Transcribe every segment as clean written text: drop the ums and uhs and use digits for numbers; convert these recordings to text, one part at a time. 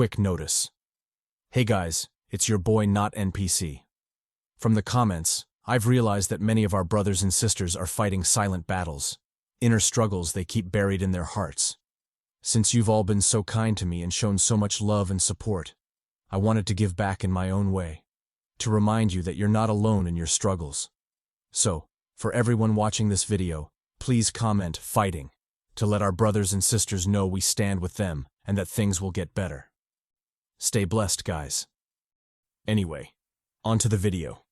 quick notice. Hey guys, it's your boy NotNPC. From the comments, I've realized that many of our brothers and sisters are fighting silent battles, inner struggles they keep buried in their hearts. Since you've all been so kind to me and shown so much love and support, I wanted to give back in my own way, to remind you that you're not alone in your struggles. So, for everyone watching this video, please comment "fighting" to let our brothers and sisters know we stand with them and that things will get better. Stay blessed, guys. Anyway, on to the video.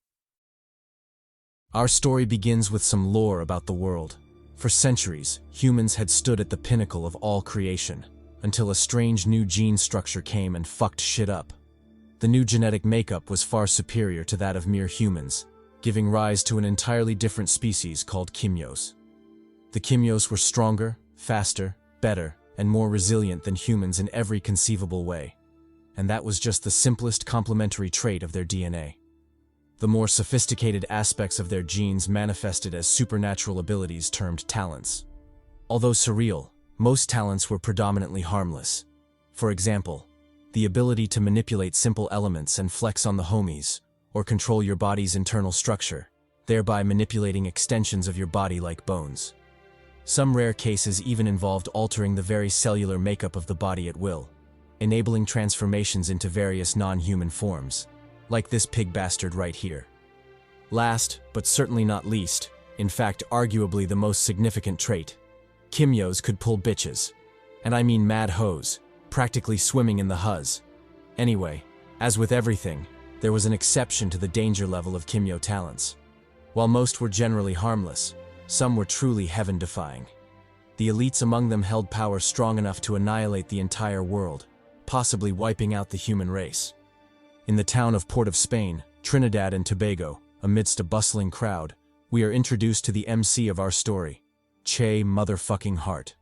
Our story begins with some lore about the world. For centuries, humans had stood at the pinnacle of all creation, until a strange new gene structure came and fucked shit up. The new genetic makeup was far superior to that of mere humans, giving rise to an entirely different species called Kimyos. The Kimyos were stronger, faster, better, and more resilient than humans in every conceivable way. And that was just the simplest complementary trait of their DNA. The more sophisticated aspects of their genes manifested as supernatural abilities termed talents. Although surreal, most talents were predominantly harmless. For example, the ability to manipulate simple elements and flex on the homies, or control your body's internal structure, thereby manipulating extensions of your body like bones. Some rare cases even involved altering the very cellular makeup of the body at will, enabling transformations into various non-human forms, like this pig bastard right here. Last, but certainly not least, in fact arguably the most significant trait, Kimyos could pull bitches. And I mean mad hoes, practically swimming in the huzz. Anyway, as with everything, there was an exception to the danger level of Kimyo talents. While most were generally harmless, some were truly heaven-defying. The elites among them held power strong enough to annihilate the entire world, possibly wiping out the human race. In the town of Port of Spain, Trinidad and Tobago, amidst a bustling crowd, we are introduced to the MC of our story, Che motherfucking Hart.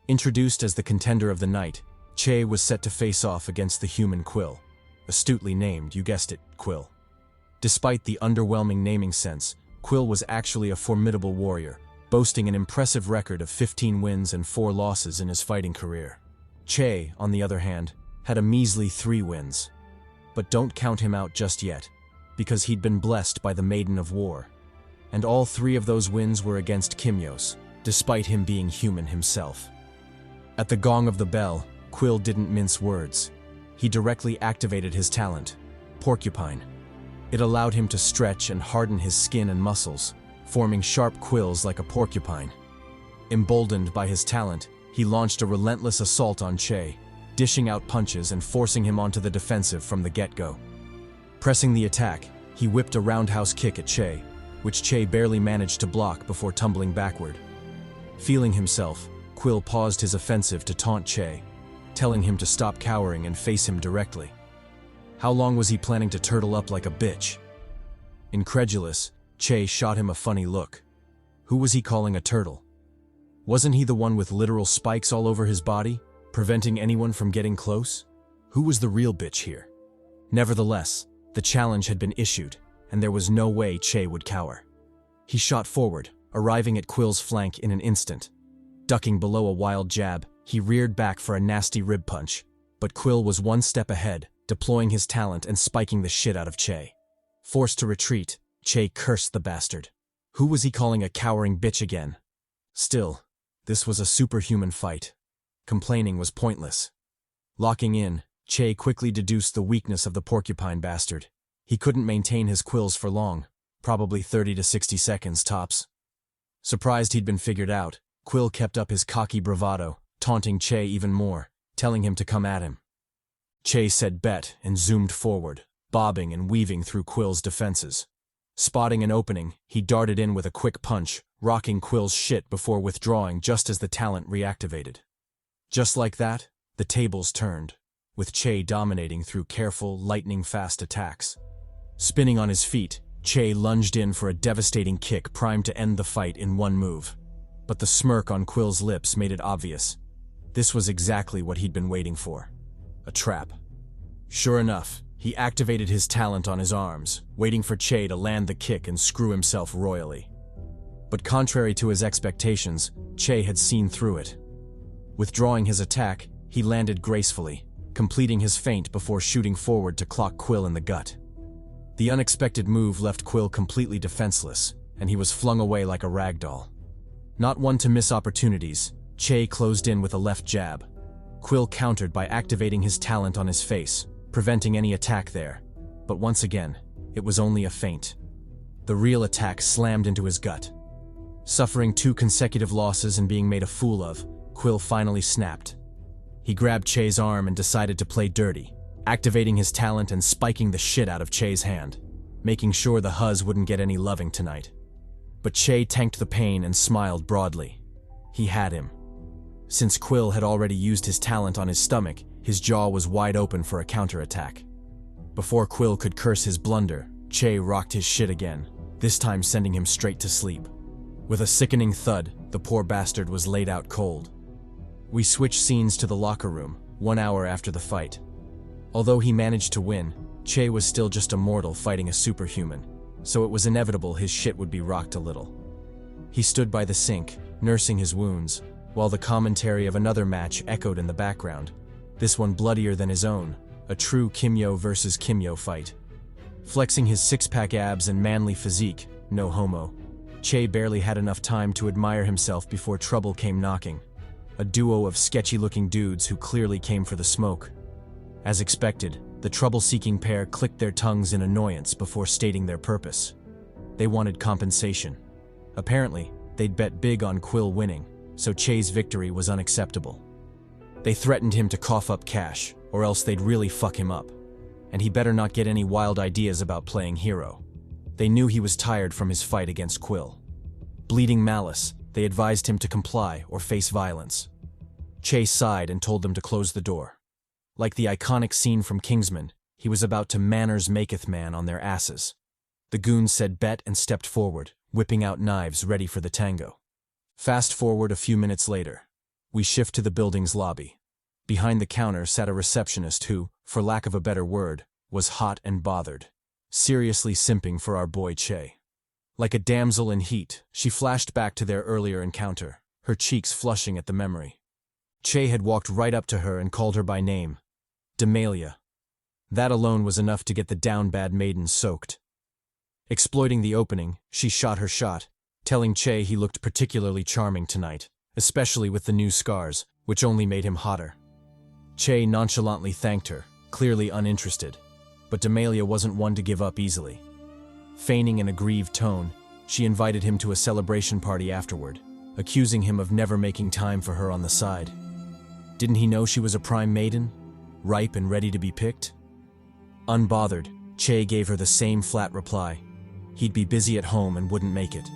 Introduced as the contender of the night, Che was set to face off against the human Quill. Astutely named, you guessed it, Quill. Despite the underwhelming naming sense, Quill was actually a formidable warrior, boasting an impressive record of 15 wins and 4 losses in his fighting career. Che, on the other hand, had a measly 3 wins. But don't count him out just yet, because he'd been blessed by the Maiden of War. And all 3 of those wins were against Kimyos, despite him being human himself. At the gong of the bell, Quill didn't mince words. He directly activated his talent, Porcupine. It allowed him to stretch and harden his skin and muscles, forming sharp quills like a porcupine. Emboldened by his talent, he launched a relentless assault on Che, dishing out punches and forcing him onto the defensive from the get-go. Pressing the attack, he whipped a roundhouse kick at Che, which Che barely managed to block before tumbling backward. Feeling himself, Quill paused his offensive to taunt Che, telling him to stop cowering and face him directly. How long was he planning to turtle up like a bitch? Incredulous, Che shot him a funny look. Who was he calling a turtle? Wasn't he the one with literal spikes all over his body, preventing anyone from getting close? Who was the real bitch here? Nevertheless, the challenge had been issued, and there was no way Che would cower. He shot forward, arriving at Quill's flank in an instant. Ducking below a wild jab, he reared back for a nasty rib punch, but Quill was one step ahead, deploying his talent and spiking the shit out of Che. Forced to retreat, Che cursed the bastard. Who was he calling a cowering bitch again? Still, this was a superhuman fight. Complaining was pointless. Locking in, Che quickly deduced the weakness of the porcupine bastard. He couldn't maintain his quills for long, probably 30 to 60 seconds tops. Surprised he'd been figured out, Quill kept up his cocky bravado, taunting Che even more, telling him to come at him. Che said bet and zoomed forward, bobbing and weaving through Quill's defenses. Spotting an opening, he darted in with a quick punch, rocking Quill's shit before withdrawing just as the talent reactivated. Just like that, the tables turned, with Che dominating through careful, lightning-fast attacks. Spinning on his feet, Che lunged in for a devastating kick primed to end the fight in one move. But the smirk on Quill's lips made it obvious. This was exactly what he'd been waiting for. A trap. Sure enough, he activated his talent on his arms, waiting for Che to land the kick and screw himself royally. But contrary to his expectations, Che had seen through it. Withdrawing his attack, he landed gracefully, completing his feint before shooting forward to clock Quill in the gut. The unexpected move left Quill completely defenseless, and he was flung away like a rag doll. Not one to miss opportunities, Che closed in with a left jab. Quill countered by activating his talent on his face, preventing any attack there. But once again, it was only a feint. The real attack slammed into his gut. Suffering 2 consecutive losses and being made a fool of, Quill finally snapped. He grabbed Che's arm and decided to play dirty, activating his talent and spiking the shit out of Che's hand, making sure the Huz wouldn't get any loving tonight. But Che tanked the pain and smiled broadly. He had him. Since Quill had already used his talent on his stomach, his jaw was wide open for a counterattack. Before Quill could curse his blunder, Che rocked his shit again, this time sending him straight to sleep. With a sickening thud, the poor bastard was laid out cold. We switched scenes to the locker room, 1 hour after the fight. Although he managed to win, Che was still just a mortal fighting a superhuman, so it was inevitable his shit would be rocked a little. He stood by the sink, nursing his wounds, while the commentary of another match echoed in the background, this one bloodier than his own, a true Kimyo versus Kimyo fight. Flexing his six-pack abs and manly physique, no homo, Che barely had enough time to admire himself before trouble came knocking. A duo of sketchy-looking dudes who clearly came for the smoke. As expected, the trouble-seeking pair clicked their tongues in annoyance before stating their purpose. They wanted compensation. Apparently, they'd bet big on Quill winning, so Che's victory was unacceptable. They threatened him to cough up cash, or else they'd really fuck him up. And he better not get any wild ideas about playing hero. They knew he was tired from his fight against Quill. Bleeding malice, they advised him to comply or face violence. Che sighed and told them to close the door. Like the iconic scene from Kingsman, he was about to manners maketh man on their asses. The goons said bet and stepped forward, whipping out knives ready for the tango. Fast forward a few minutes later. We shift to the building's lobby. Behind the counter sat a receptionist who, for lack of a better word, was hot and bothered. Seriously simping for our boy Che. Like a damsel in heat, she flashed back to their earlier encounter, her cheeks flushing at the memory. Che had walked right up to her and called her by name. Demalia. That alone was enough to get the down-bad maiden soaked. Exploiting the opening, she shot her shot, telling Che he looked particularly charming tonight, especially with the new scars, which only made him hotter. Che nonchalantly thanked her, clearly uninterested, but Demalia wasn't one to give up easily. Feigning an aggrieved tone, she invited him to a celebration party afterward, accusing him of never making time for her on the side. Didn't he know she was a prime maiden, ripe and ready to be picked? Unbothered, Che gave her the same flat reply. He'd be busy at home and wouldn't make it.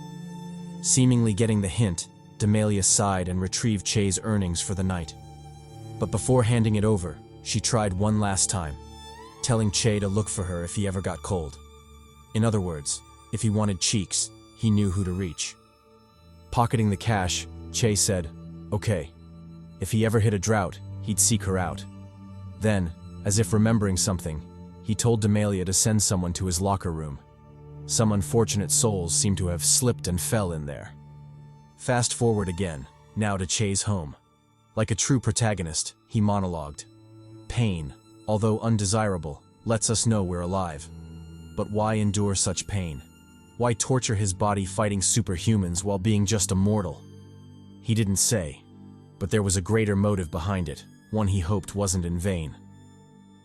Seemingly getting the hint, Demalia sighed and retrieved Che's earnings for the night. But before handing it over, she tried one last time, telling Che to look for her if he ever got cold. In other words, if he wanted cheeks, he knew who to reach. Pocketing the cash, Che said, okay. If he ever hit a drought, he'd seek her out. Then, as if remembering something, he told Demalia to send someone to his locker room. Some unfortunate souls seemed to have slipped and fell in there. Fast forward again, now to Che's home. Like a true protagonist, he monologued. Pain, although undesirable, lets us know we're alive. But why endure such pain? Why torture his body fighting superhumans while being just a mortal? He didn't say, but there was a greater motive behind it, one he hoped wasn't in vain.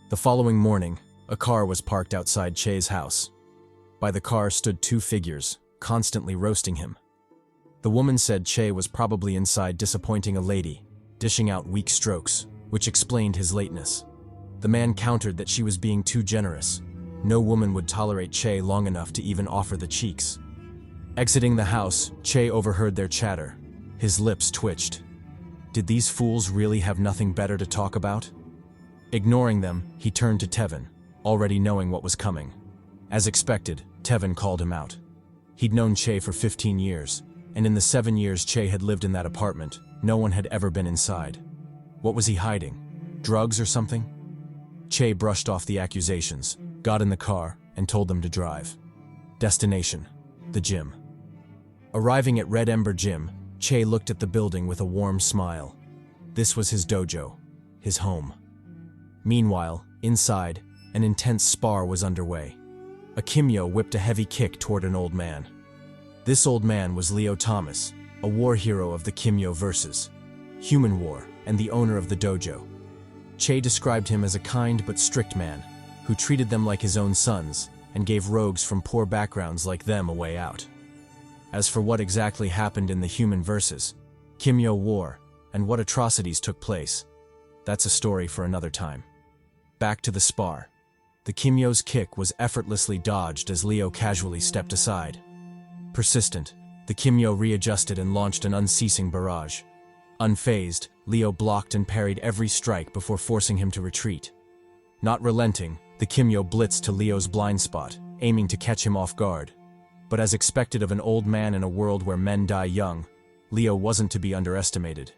The following morning, a car was parked outside Che's house. By the car stood 2 figures, constantly roasting him. The woman said Che was probably inside disappointing a lady, dishing out weak strokes, which explained his lateness. The man countered that she was being too generous. No woman would tolerate Che long enough to even offer the cheeks. Exiting the house, Che overheard their chatter. His lips twitched. Did these fools really have nothing better to talk about? Ignoring them, he turned to Tevin, already knowing what was coming. As expected, Tevin called him out. He'd known Che for 15 years, and in the 7 years Che had lived in that apartment, no one had ever been inside. What was he hiding? Drugs or something? Che brushed off the accusations, got in the car, and told them to drive. Destination: the gym. Arriving at Red Ember Gym, Che looked at the building with a warm smile. This was his dojo, his home. Meanwhile, inside, an intense spar was underway. A Kimyo whipped a heavy kick toward an old man. This old man was Leo Thomas, a war hero of the Kimyo versus Human War and the owner of the dojo. Che described him as a kind but strict man, who treated them like his own sons and gave rogues from poor backgrounds like them a way out. As for what exactly happened in the Human versus Kimyo War and what atrocities took place, that's a story for another time. Back to the spar. The Kimyo's kick was effortlessly dodged as Leo casually stepped aside. Persistent, the Kimyo readjusted and launched an unceasing barrage. Unfazed, Leo blocked and parried every strike before forcing him to retreat. Not relenting, the Kimyo blitzed to Leo's blind spot, aiming to catch him off guard. But as expected of an old man in a world where men die young, Leo wasn't to be underestimated.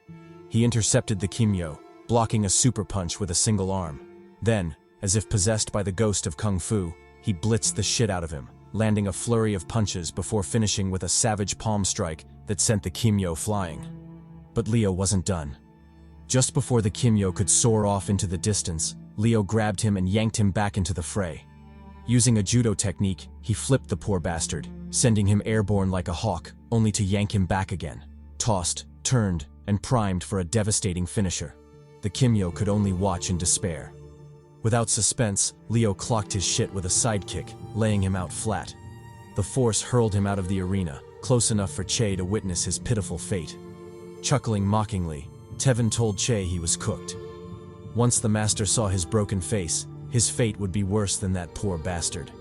He intercepted the Kimyo, blocking a super punch with a single arm. Then, as if possessed by the ghost of Kung Fu, he blitzed the shit out of him, landing a flurry of punches before finishing with a savage palm strike that sent the Kimyo flying. But Leo wasn't done. Just before the Kimyo could soar off into the distance, Leo grabbed him and yanked him back into the fray. Using a judo technique, he flipped the poor bastard, sending him airborne like a hawk, only to yank him back again. Tossed, turned, and primed for a devastating finisher. The Kimyo could only watch in despair. Without suspense, Leo clocked his shit with a sidekick, laying him out flat. The force hurled him out of the arena, close enough for Che to witness his pitiful fate. Chuckling mockingly, Tevin told Che he was cooked. Once the master saw his broken face, his fate would be worse than that poor bastard.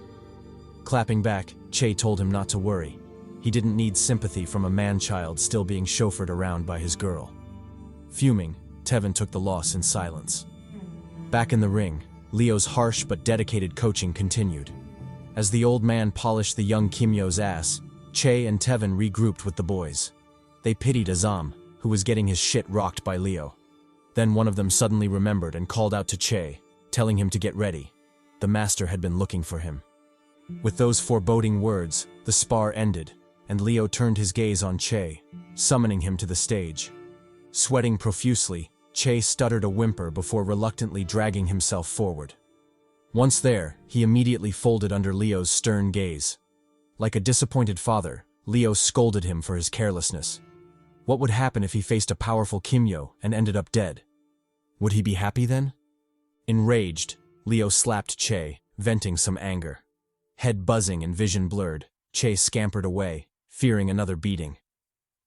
Clapping back, Che told him not to worry. He didn't need sympathy from a man-child still being chauffeured around by his girl. Fuming, Tevin took the loss in silence. Back in the ring, Leo's harsh but dedicated coaching continued. As the old man polished the young Kimyo's ass, Che and Tevin regrouped with the boys. They pitied Azam, who was getting his shit rocked by Leo. Then one of them suddenly remembered and called out to Che, telling him to get ready. The master had been looking for him. With those foreboding words, the spar ended, and Leo turned his gaze on Che, summoning him to the stage. Sweating profusely, Che stuttered a whimper before reluctantly dragging himself forward. Once there, he immediately folded under Leo's stern gaze. Like a disappointed father, Leo scolded him for his carelessness. What would happen if he faced a powerful Kimyo and ended up dead? Would he be happy then? Enraged, Leo slapped Che, venting some anger. Head buzzing and vision blurred, Che scampered away, fearing another beating.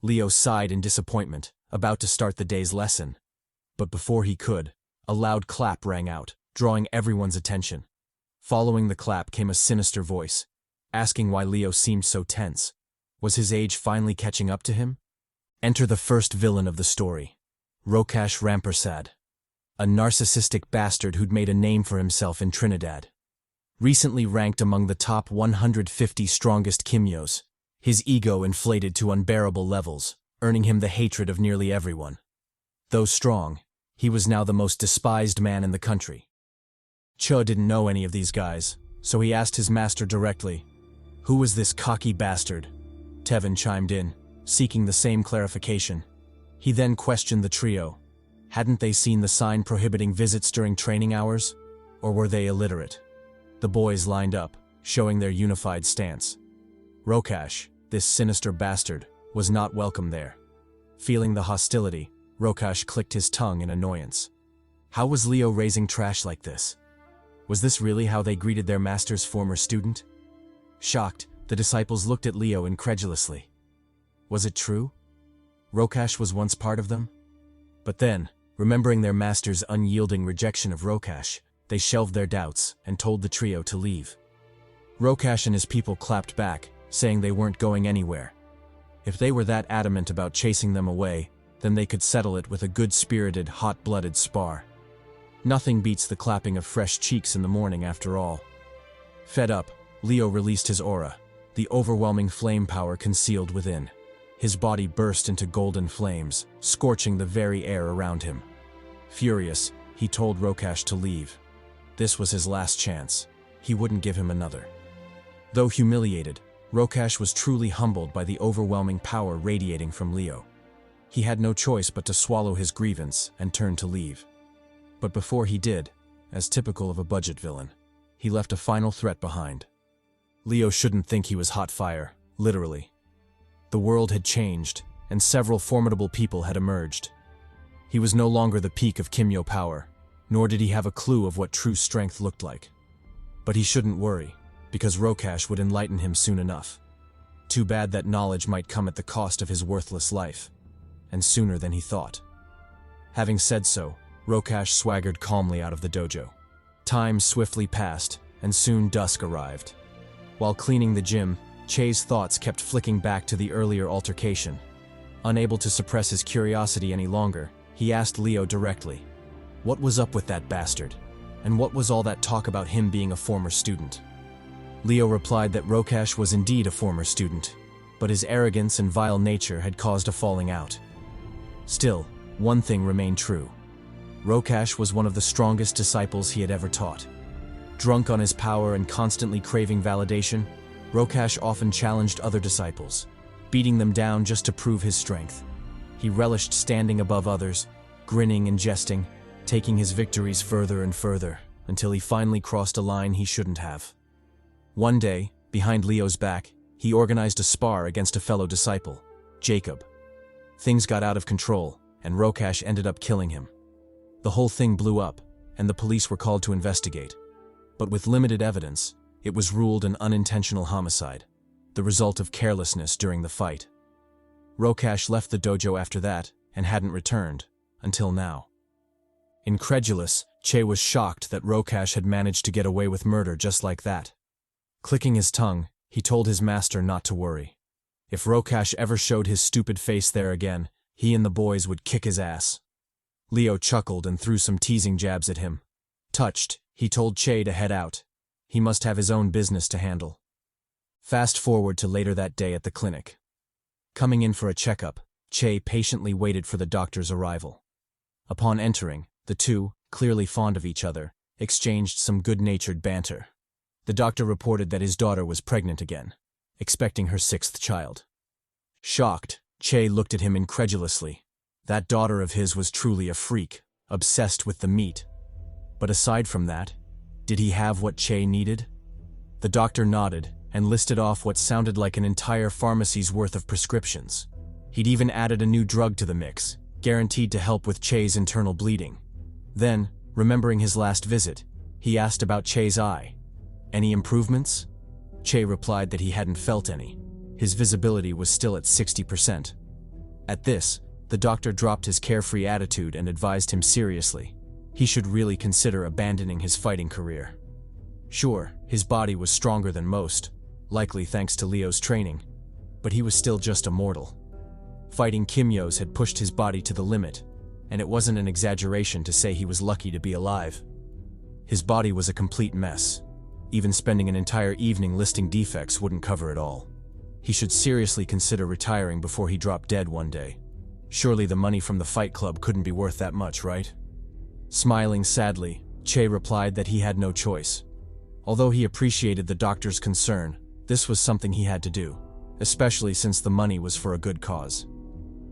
Leo sighed in disappointment, about to start the day's lesson. But before he could, a loud clap rang out, drawing everyone's attention. Following the clap came a sinister voice, asking why Leo seemed so tense. Was his age finally catching up to him? Enter the first villain of the story, Rokash Rampersad, a narcissistic bastard who'd made a name for himself in Trinidad. Recently ranked among the top 150 strongest Kimyos, his ego inflated to unbearable levels, earning him the hatred of nearly everyone. Though strong, he was now the most despised man in the country. Cho didn't know any of these guys, so he asked his master directly, "Who was this cocky bastard?" Tevin chimed in, seeking the same clarification. He then questioned the trio. Hadn't they seen the sign prohibiting visits during training hours? Or were they illiterate? The boys lined up, showing their unified stance. Rokash, this sinister bastard, was not welcome there. Feeling the hostility, Rokash clicked his tongue in annoyance. How was Leo raising trash like this? Was this really how they greeted their master's former student? Shocked, the disciples looked at Leo incredulously. Was it true? Rokash was once part of them? But then, remembering their master's unyielding rejection of Rokash, they shelved their doubts and told the trio to leave. Rokash and his people clapped back, saying they weren't going anywhere. If they were that adamant about chasing them away, then they could settle it with a good-spirited, hot-blooded spar. Nothing beats the clapping of fresh cheeks in the morning after all. Fed up, Leo released his aura, the overwhelming flame power concealed within. His body burst into golden flames, scorching the very air around him. Furious, he told Rokash to leave. This was his last chance. He wouldn't give him another. Though humiliated, Rokash was truly humbled by the overwhelming power radiating from Leo. He had no choice but to swallow his grievance and turn to leave. But before he did, as typical of a budget villain. He left a final threat behind. Leo shouldn't think he was hot fire, literally. The world had changed, and several formidable people had emerged. He was no longer the peak of Kimyo power, nor did he have a clue of what true strength looked like. But he shouldn't worry, because Rokash would enlighten him soon enough. Too bad that knowledge might come at the cost of his worthless life, and sooner than he thought. Having said so, Rokash swaggered calmly out of the dojo. Time swiftly passed, and soon dusk arrived. While cleaning the gym, Che's thoughts kept flicking back to the earlier altercation. Unable to suppress his curiosity any longer, he asked Leo directly, what was up with that bastard? And what was all that talk about him being a former student? Leo replied that Rokash was indeed a former student, but his arrogance and vile nature had caused a falling out. Still, one thing remained true. Rokash was one of the strongest disciples he had ever taught. Drunk on his power and constantly craving validation, Rokash often challenged other disciples, beating them down just to prove his strength. He relished standing above others, grinning and jesting, taking his victories further and further, until he finally crossed a line he shouldn't have. One day, behind Leo's back, he organized a spar against a fellow disciple, Jacob. Things got out of control, and Rokash ended up killing him. The whole thing blew up, and the police were called to investigate. But with limited evidence, it was ruled an unintentional homicide, the result of carelessness during the fight. Rokash left the dojo after that, and hadn't returned, until now. Incredulous, Che was shocked that Rokash had managed to get away with murder just like that. Clicking his tongue, he told his master not to worry. If Rokash ever showed his stupid face there again, he and the boys would kick his ass. Leo chuckled and threw some teasing jabs at him. Touched, he told Che to head out. He must have his own business to handle. Fast forward to later that day at the clinic. Coming in for a checkup, Che patiently waited for the doctor's arrival. Upon entering, the two, clearly fond of each other, exchanged some good-natured banter. The doctor reported that his daughter was pregnant again, expecting her 6th child. Shocked, Che looked at him incredulously. That daughter of his was truly a freak, obsessed with the meat. But aside from that, did he have what Che needed? The doctor nodded and listed off what sounded like an entire pharmacy's worth of prescriptions. He'd even added a new drug to the mix, guaranteed to help with Che's internal bleeding. Then, remembering his last visit, he asked about Che's eye. Any improvements? Che replied that he hadn't felt any. His visibility was still at 60%. At this, the doctor dropped his carefree attitude and advised him seriously. He should really consider abandoning his fighting career. Sure, his body was stronger than most, likely thanks to Leo's training, but he was still just a mortal. Fighting Kimyos had pushed his body to the limit, and it wasn't an exaggeration to say he was lucky to be alive. His body was a complete mess. Even spending an entire evening listing defects wouldn't cover it all. He should seriously consider retiring before he dropped dead one day. Surely the money from the fight club couldn't be worth that much, right? Smiling sadly, Che replied that he had no choice. Although he appreciated the doctor's concern, this was something he had to do, especially since the money was for a good cause.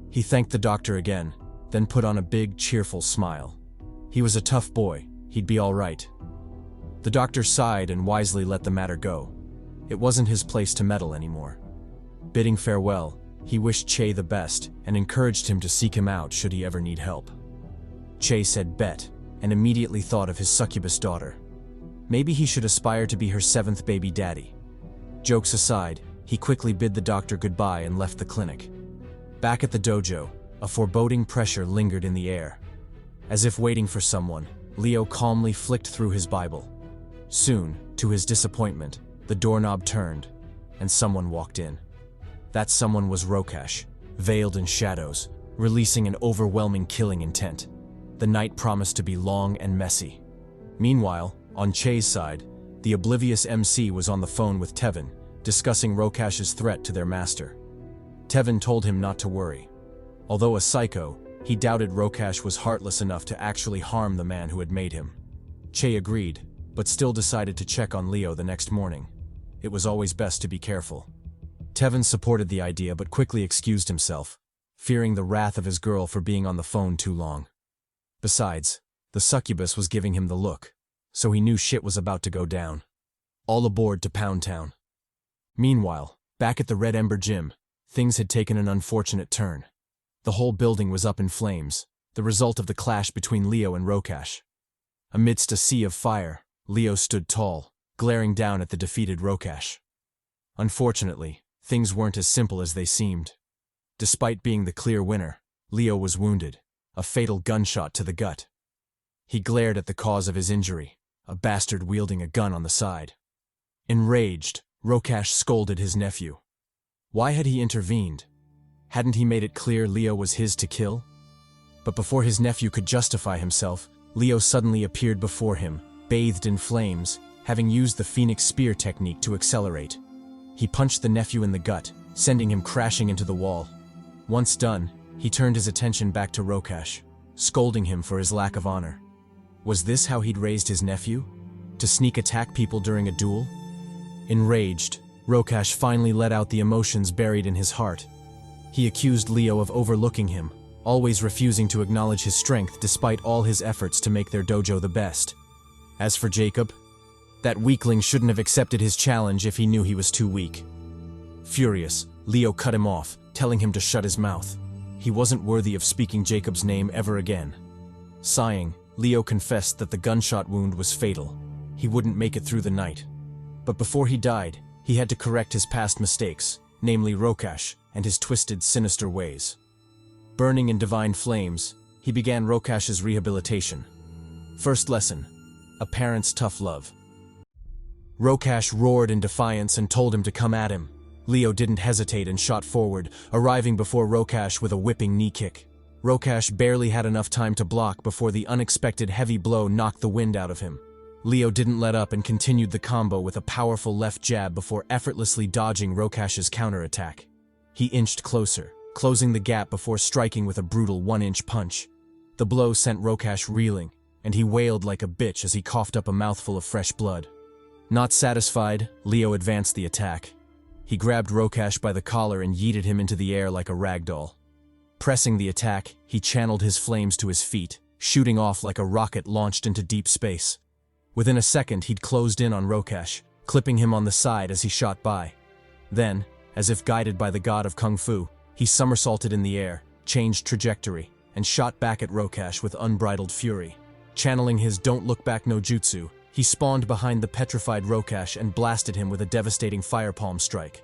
He thanked the doctor again, then put on a big, cheerful smile. He was a tough boy, he'd be all right. The doctor sighed and wisely let the matter go. It wasn't his place to meddle anymore. Bidding farewell, he wished Che the best and encouraged him to seek him out should he ever need help. Che said bet, and immediately thought of his succubus daughter. Maybe he should aspire to be her 7th baby daddy. Jokes aside, he quickly bid the doctor goodbye and left the clinic. Back at the dojo, a foreboding pressure lingered in the air. As if waiting for someone, Leo calmly flicked through his Bible. Soon, to his disappointment, the doorknob turned, and someone walked in. That someone was Rokash, veiled in shadows, releasing an overwhelming killing intent. The night promised to be long and messy. Meanwhile, on Che's side, the oblivious MC was on the phone with Tevin, discussing Rokash's threat to their master. Tevin told him not to worry. Although a psycho, he doubted Rokash was heartless enough to actually harm the man who had made him. Che agreed, but still decided to check on Leo the next morning. It was always best to be careful. Tevin supported the idea but quickly excused himself, fearing the wrath of his girl for being on the phone too long. Besides, the succubus was giving him the look. so he knew shit was about to go down. All aboard to Pound Town. Meanwhile, back at the Red Ember Gym, things had taken an unfortunate turn. The whole building was up in flames, the result of the clash between Leo and Rokash. Amidst a sea of fire, Leo stood tall, glaring down at the defeated Rokash. Unfortunately, things weren't as simple as they seemed. Despite being the clear winner, Leo was wounded, a fatal gunshot to the gut. He glared at the cause of his injury, a bastard wielding a gun on the side. Enraged, Rokash scolded his nephew. Why had he intervened? Hadn't he made it clear Leo was his to kill? But before his nephew could justify himself, Leo suddenly appeared before him, bathed in flames, having used the Phoenix Spear technique to accelerate. He punched the nephew in the gut, sending him crashing into the wall. Once done, he turned his attention back to Rokash, scolding him for his lack of honor. Was this how he'd raised his nephew? To sneak attack people during a duel? Enraged, Rokash finally let out the emotions buried in his heart. He accused Leo of overlooking him, always refusing to acknowledge his strength despite all his efforts to make their dojo the best. As for Jacob, that weakling shouldn't have accepted his challenge if he knew he was too weak. Furious, Leo cut him off, telling him to shut his mouth. He wasn't worthy of speaking Jacob's name ever again. Sighing, Leo confessed that the gunshot wound was fatal. He wouldn't make it through the night. But before he died, he had to correct his past mistakes, namely Rokash and his twisted, sinister ways. Burning in divine flames, he began Rokash's rehabilitation. First lesson: a parent's tough love. Rokash roared in defiance and told him to come at him. Leo didn't hesitate and shot forward, arriving before Rokash with a whipping knee kick. Rokash barely had enough time to block before the unexpected heavy blow knocked the wind out of him. Leo didn't let up and continued the combo with a powerful left jab before effortlessly dodging Rokash's counterattack. He inched closer, closing the gap before striking with a brutal 1-inch punch. The blow sent Rokash reeling, and he wailed like a bitch as he coughed up a mouthful of fresh blood. Not satisfied, Leo advanced the attack. He grabbed Rokash by the collar and yeeted him into the air like a rag doll. Pressing the attack, he channeled his flames to his feet, shooting off like a rocket launched into deep space. Within a second, he'd closed in on Rokash, clipping him on the side as he shot by. Then, as if guided by the god of Kung Fu, he somersaulted in the air, changed trajectory, and shot back at Rokash with unbridled fury. Channeling his don't look back no jutsu, he spawned behind the petrified Rokash and blasted him with a devastating firepalm strike.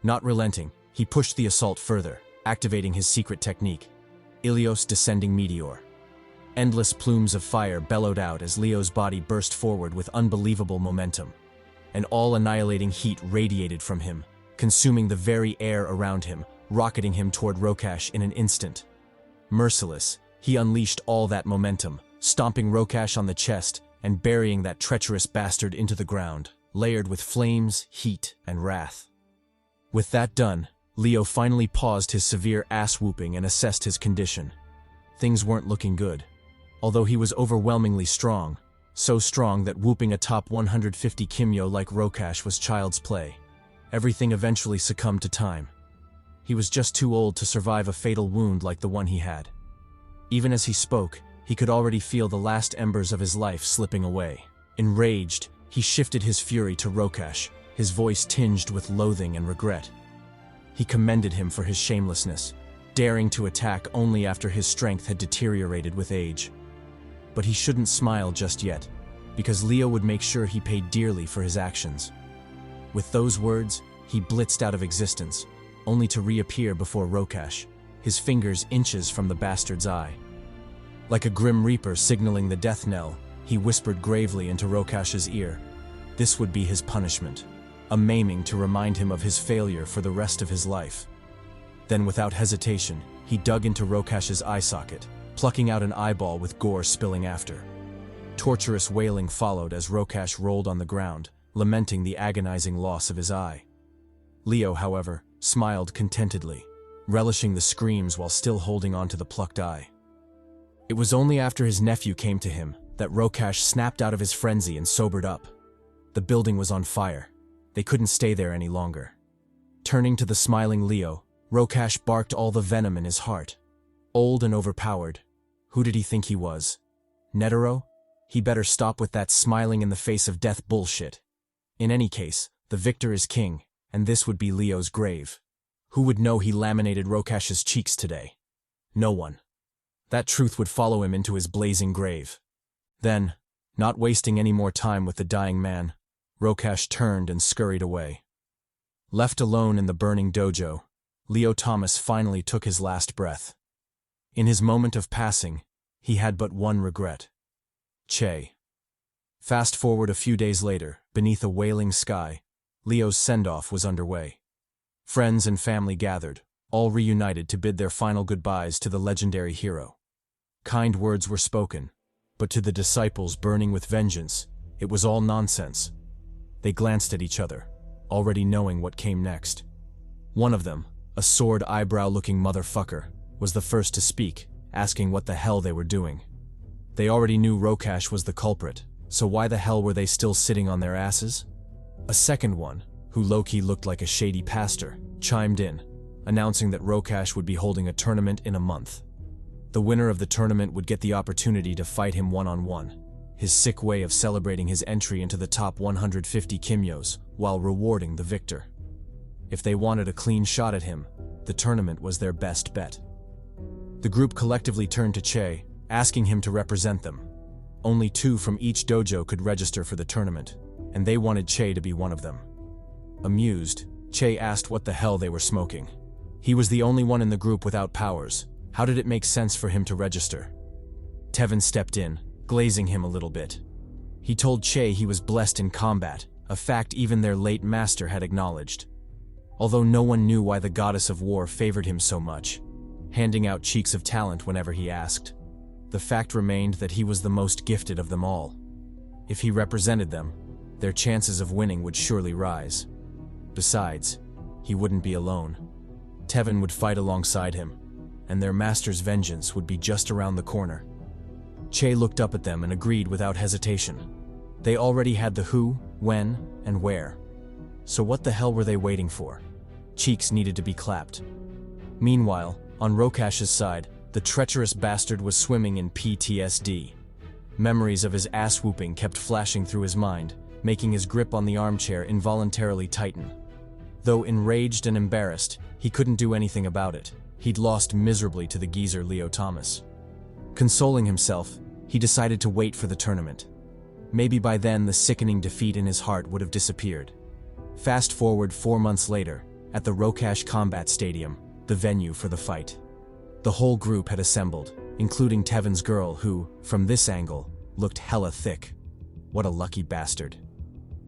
Not relenting, he pushed the assault further, activating his secret technique, Ilios Descending Meteor. Endless plumes of fire bellowed out as Leo's body burst forward with unbelievable momentum. An all-annihilating heat radiated from him, consuming the very air around him, rocketing him toward Rokash in an instant. Merciless, he unleashed all that momentum, stomping Rokash on the chest and burying that treacherous bastard into the ground, layered with flames, heat, and wrath. With that done, Leo finally paused his severe ass-whooping and assessed his condition. Things weren't looking good. Although he was overwhelmingly strong, so strong that whooping a top 150 Kimyo like Rokash was child's play. Everything eventually succumbed to time. He was just too old to survive a fatal wound like the one he had. Even as he spoke, he could already feel the last embers of his life slipping away. Enraged, he shifted his fury to Rokash, his voice tinged with loathing and regret. He commended him for his shamelessness, daring to attack only after his strength had deteriorated with age. But he shouldn't smile just yet, because Leo would make sure he paid dearly for his actions. With those words, he blitzed out of existence, only to reappear before Rokash, his fingers inches from the bastard's eye. Like a grim reaper signaling the death knell, he whispered gravely into Rokash's ear. This would be his punishment, a maiming to remind him of his failure for the rest of his life. Then without hesitation, he dug into Rokash's eye socket, plucking out an eyeball with gore spilling after. Torturous wailing followed as Rokash rolled on the ground, lamenting the agonizing loss of his eye. Leo, however, smiled contentedly, relishing the screams while still holding on to the plucked eye. It was only after his nephew came to him that Rokash snapped out of his frenzy and sobered up. The building was on fire. They couldn't stay there any longer. Turning to the smiling Leo, Rokash barked all the venom in his heart. Old and overpowered, who did he think he was? Netero? He better stop with that smiling in the face of death bullshit. In any case, the victor is king, and this would be Leo's grave. Who would know he laminated Rokash's cheeks today? No one. That truth would follow him into his blazing grave. Then, not wasting any more time with the dying man, Rokash turned and scurried away. Left alone in the burning dojo, Leo Thomas finally took his last breath. In his moment of passing, he had but one regret. Che. Fast forward a few days later, beneath a wailing sky, Leo's send-off was underway. Friends and family gathered, all reunited to bid their final goodbyes to the legendary hero. Kind words were spoken, but to the disciples burning with vengeance, it was all nonsense. They glanced at each other, already knowing what came next. One of them, a sword eyebrow-looking motherfucker, was the first to speak, asking what the hell they were doing. They already knew Rokash was the culprit, so why the hell were they still sitting on their asses? A second one, who low-key looked like a shady pastor, chimed in, announcing that Rokash would be holding a tournament in a month. The winner of the tournament would get the opportunity to fight him one-on-one, his sick way of celebrating his entry into the top 150 Kimyos while rewarding the victor. If they wanted a clean shot at him, the tournament was their best bet. The group collectively turned to Che, asking him to represent them. Only 2 from each dojo could register for the tournament, and they wanted Che to be one of them. Amused, Che asked what the hell they were smoking. He was the only one in the group without powers. How did it make sense for him to register? Tevin stepped in, glazing him a little bit. He told Che he was blessed in combat, a fact even their late master had acknowledged. Although no one knew why the goddess of war favored him so much, handing out cheeks of talent whenever he asked, the fact remained that he was the most gifted of them all. If he represented them, their chances of winning would surely rise. Besides, he wouldn't be alone. Tevin would fight alongside him, and their master's vengeance would be just around the corner. Che looked up at them and agreed without hesitation. They already had the who, when, and where. So what the hell were they waiting for? Cheeks needed to be clapped. Meanwhile, on Rokash's side, the treacherous bastard was swimming in PTSD. Memories of his ass-whooping kept flashing through his mind, making his grip on the armchair involuntarily tighten. Though enraged and embarrassed, he couldn't do anything about it. He'd lost miserably to the geezer Leo Thomas. Consoling himself, he decided to wait for the tournament. Maybe by then the sickening defeat in his heart would have disappeared. Fast forward 4 months later, at the Rokash Combat Stadium, the venue for the fight. The whole group had assembled, including Tevin's girl who, from this angle, looked hella thick. What a lucky bastard.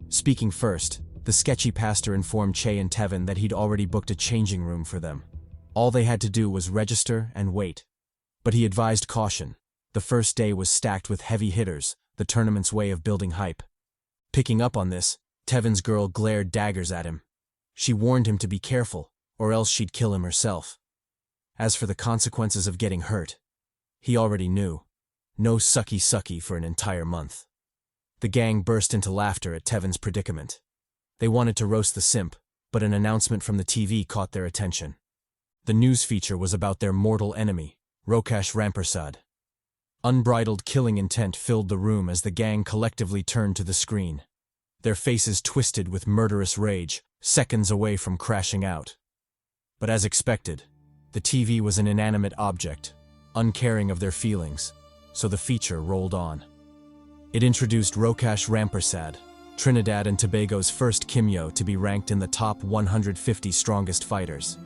Speaking first, the sketchy pastor informed Che and Tevin that he'd already booked a changing room for them. All they had to do was register and wait. But he advised caution. The first day was stacked with heavy hitters, the tournament's way of building hype. Picking up on this, Tevin's girl glared daggers at him. She warned him to be careful, or else she'd kill him herself. As for the consequences of getting hurt, he already knew. No sucky for an entire month. The gang burst into laughter at Tevin's predicament. They wanted to roast the simp, but an announcement from the TV caught their attention. The news feature was about their mortal enemy, Rokash Rampersad. Unbridled killing intent filled the room as the gang collectively turned to the screen. Their faces twisted with murderous rage, seconds away from crashing out. But as expected, the TV was an inanimate object, uncaring of their feelings, so the feature rolled on. It introduced Rokash Rampersad, Trinidad and Tobago's first Kimyo to be ranked in the top 150 strongest fighters.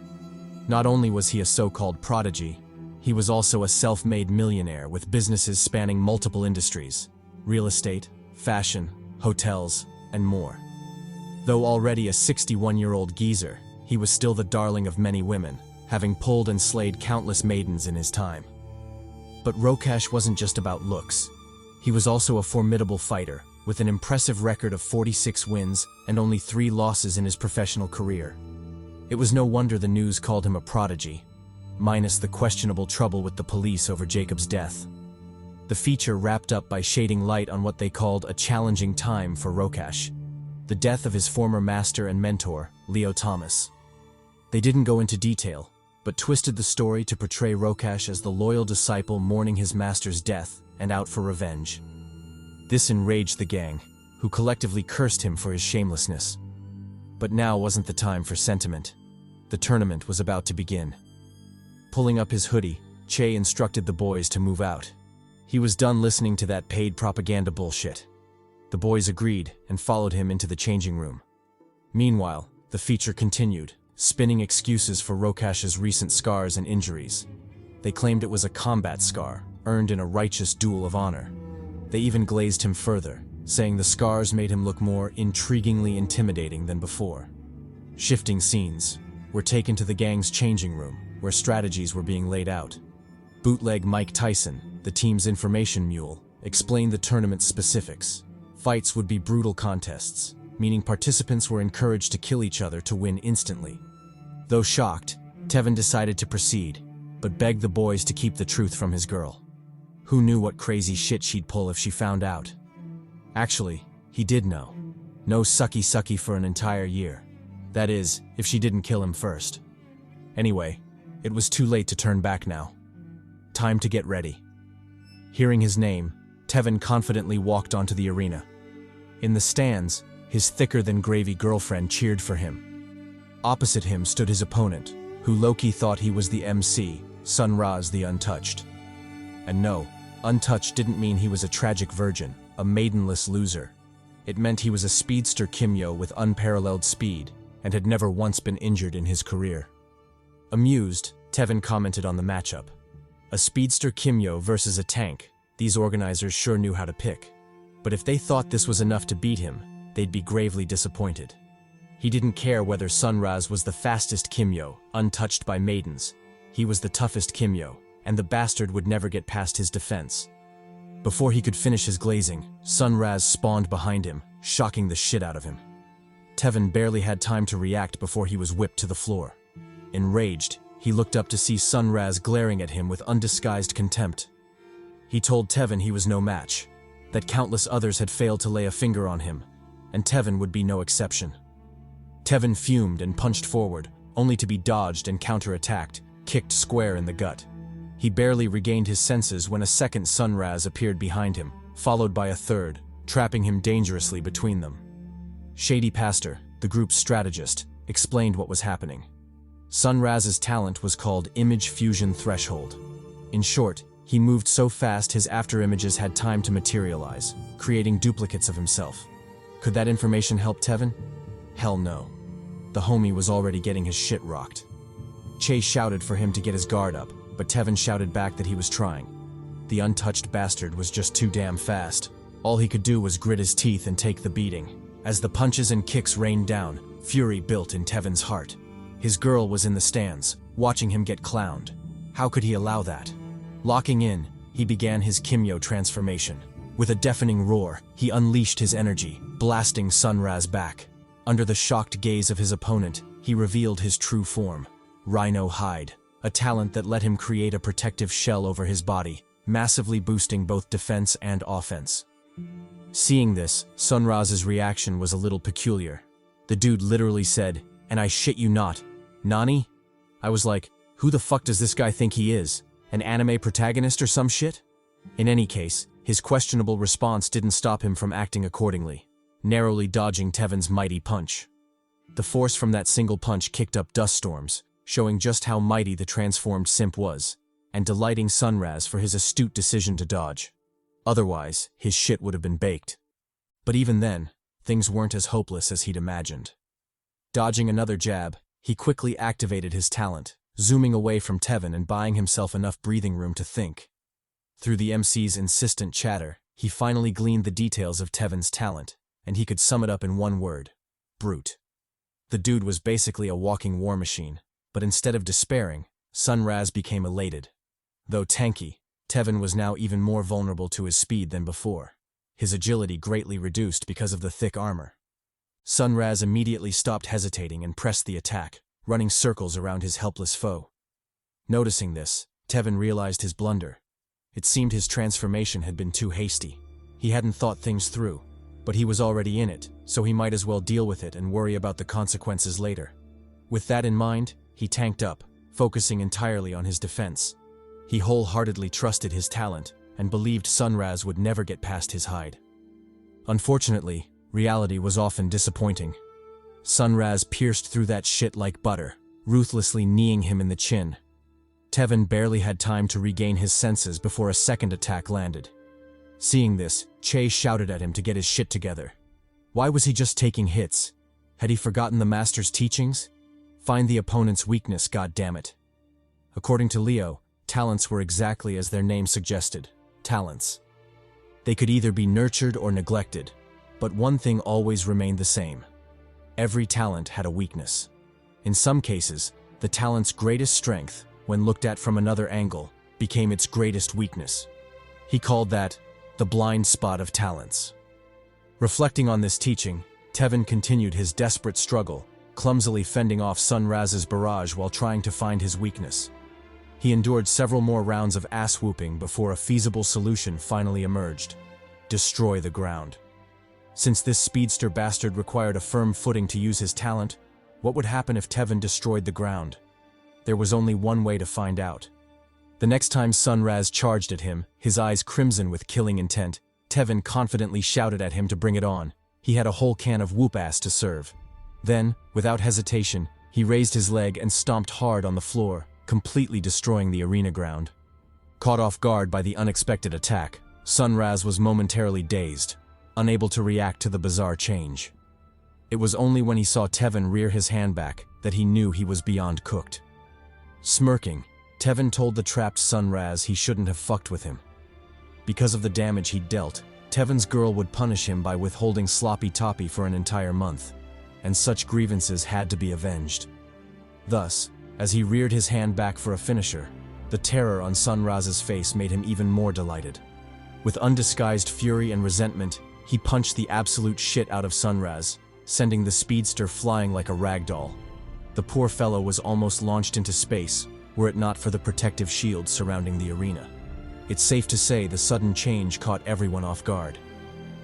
Not only was he a so-called prodigy, he was also a self-made millionaire with businesses spanning multiple industries: real estate, fashion, hotels, and more. Though already a 61-year-old geezer, he was still the darling of many women, having pulled and slayed countless maidens in his time. But Rokash wasn't just about looks. He was also a formidable fighter, with an impressive record of 46 wins and only 3 losses in his professional career. It was no wonder the news called him a prodigy, minus the questionable trouble with the police over Jacob's death. The feature wrapped up by shading light on what they called a challenging time for Rokash, the death of his former master and mentor, Leo Thomas. They didn't go into detail, but twisted the story to portray Rokash as the loyal disciple mourning his master's death and out for revenge. This enraged the gang, who collectively cursed him for his shamelessness. But now wasn't the time for sentiment. The tournament was about to begin. Pulling up his hoodie, Che instructed the boys to move out. He was done listening to that paid propaganda bullshit. The boys agreed and followed him into the changing room. Meanwhile, the feature continued, spinning excuses for Rokash's recent scars and injuries. They claimed it was a combat scar, earned in a righteous duel of honor. They even glazed him further, saying the scars made him look more intriguingly intimidating than before. Shifting scenes, were taken to the gang's changing room, where strategies were being laid out. Bootleg Mike Tyson, the team's information mule, explained the tournament's specifics. Fights would be brutal contests, meaning participants were encouraged to kill each other to win instantly. Though shocked, Tevin decided to proceed, but begged the boys to keep the truth from his girl. Who knew what crazy shit she'd pull if she found out? Actually, he did know. No sucky for an entire year. That is, if she didn't kill him first. Anyway, it was too late to turn back now. Time to get ready. Hearing his name, Tevin confidently walked onto the arena. In the stands, his thicker-than-gravy girlfriend cheered for him. Opposite him stood his opponent, who Loki thought he was the MC, Sunraz the Untouched. And no, untouched didn't mean he was a tragic virgin, a maidenless loser. It meant he was a speedster Kimyo with unparalleled speed, and had never once been injured in his career. Amused, Tevin commented on the matchup. A speedster Kimyo versus a tank, these organizers sure knew how to pick. But if they thought this was enough to beat him, they'd be gravely disappointed. He didn't care whether Sunraz was the fastest Kimyo, untouched by maidens. He was the toughest Kimyo, and the bastard would never get past his defense. Before he could finish his glazing, Sunraz spawned behind him, shocking the shit out of him. Tevin barely had time to react before he was whipped to the floor. Enraged, he looked up to see Sunraz glaring at him with undisguised contempt. He told Tevin he was no match, that countless others had failed to lay a finger on him, and Tevin would be no exception. Tevin fumed and punched forward, only to be dodged and counterattacked, kicked square in the gut. He barely regained his senses when a second Sunraz appeared behind him, followed by a third, trapping him dangerously between them. Shady Pastor, the group's strategist, explained what was happening. Sunraz's talent was called Image Fusion Threshold. In short, he moved so fast his afterimages had time to materialize, creating duplicates of himself. Could that information help Tevin? Hell no. The homie was already getting his shit rocked. Che shouted for him to get his guard up, but Tevin shouted back that he was trying. The untouched bastard was just too damn fast. All he could do was grit his teeth and take the beating. As the punches and kicks rained down, fury built in Tevin's heart. His girl was in the stands, watching him get clowned. How could he allow that? Locking in, he began his Kimyo transformation. With a deafening roar, he unleashed his energy, blasting Sunraz back. Under the shocked gaze of his opponent, he revealed his true form. Rhino Hide, a talent that let him create a protective shell over his body, massively boosting both defense and offense. Seeing this, Sunraz's reaction was a little peculiar. The dude literally said, "And I shit you not, Nani?" I was like, who the fuck does this guy think he is? An anime protagonist or some shit? In any case, his questionable response didn't stop him from acting accordingly, narrowly dodging Tevin's mighty punch. The force from that single punch kicked up dust storms, showing just how mighty the transformed simp was, and delighting Sunraz for his astute decision to dodge. Otherwise, his shit would have been baked. But even then, things weren't as hopeless as he'd imagined. Dodging another jab, he quickly activated his talent, zooming away from Tevin and buying himself enough breathing room to think. Through the MC's insistent chatter, he finally gleaned the details of Tevin's talent, and he could sum it up in one word: brute. The dude was basically a walking war machine, but instead of despairing, Sunraz became elated. Though tanky, Tevin was now even more vulnerable to his speed than before, his agility greatly reduced because of the thick armor. Sunraz immediately stopped hesitating and pressed the attack, running circles around his helpless foe. Noticing this, Tevin realized his blunder. It seemed his transformation had been too hasty. He hadn't thought things through, but he was already in it, so he might as well deal with it and worry about the consequences later. With that in mind, he tanked up, focusing entirely on his defense. He wholeheartedly trusted his talent and believed Sunraz would never get past his hide. Unfortunately, reality was often disappointing. Sunraz pierced through that shit like butter, ruthlessly kneeing him in the chin. Tevin barely had time to regain his senses before a second attack landed. Seeing this, Che shouted at him to get his shit together. Why was he just taking hits? Had he forgotten the master's teachings? Find the opponent's weakness, goddammit. According to Leo, talents were exactly as their name suggested, talents. They could either be nurtured or neglected, but one thing always remained the same. Every talent had a weakness. In some cases, the talent's greatest strength, when looked at from another angle, became its greatest weakness. He called that the blind spot of talents. Reflecting on this teaching, Tevin continued his desperate struggle, clumsily fending off Sunraz's barrage while trying to find his weakness. He endured several more rounds of ass-whooping before a feasible solution finally emerged: destroy the ground. Since this speedster bastard required a firm footing to use his talent, what would happen if Tevin destroyed the ground? There was only one way to find out. The next time Sunraz charged at him, his eyes crimson with killing intent, Tevin confidently shouted at him to bring it on. He had a whole can of whoop-ass to serve. Then, without hesitation, he raised his leg and stomped hard on the floor, completely destroying the arena ground. Caught off guard by the unexpected attack, Sunraz was momentarily dazed, unable to react to the bizarre change. It was only when he saw Tevin rear his hand back that he knew he was beyond cooked. Smirking, Tevin told the trapped Sunraz he shouldn't have fucked with him. Because of the damage he'd dealt, Tevin's girl would punish him by withholding sloppy toppy for an entire month, and such grievances had to be avenged. Thus, as he reared his hand back for a finisher, the terror on Sunraz's face made him even more delighted. With undisguised fury and resentment, he punched the absolute shit out of Sunraz, sending the speedster flying like a rag doll. The poor fellow was almost launched into space, were it not for the protective shield surrounding the arena. It's safe to say the sudden change caught everyone off guard.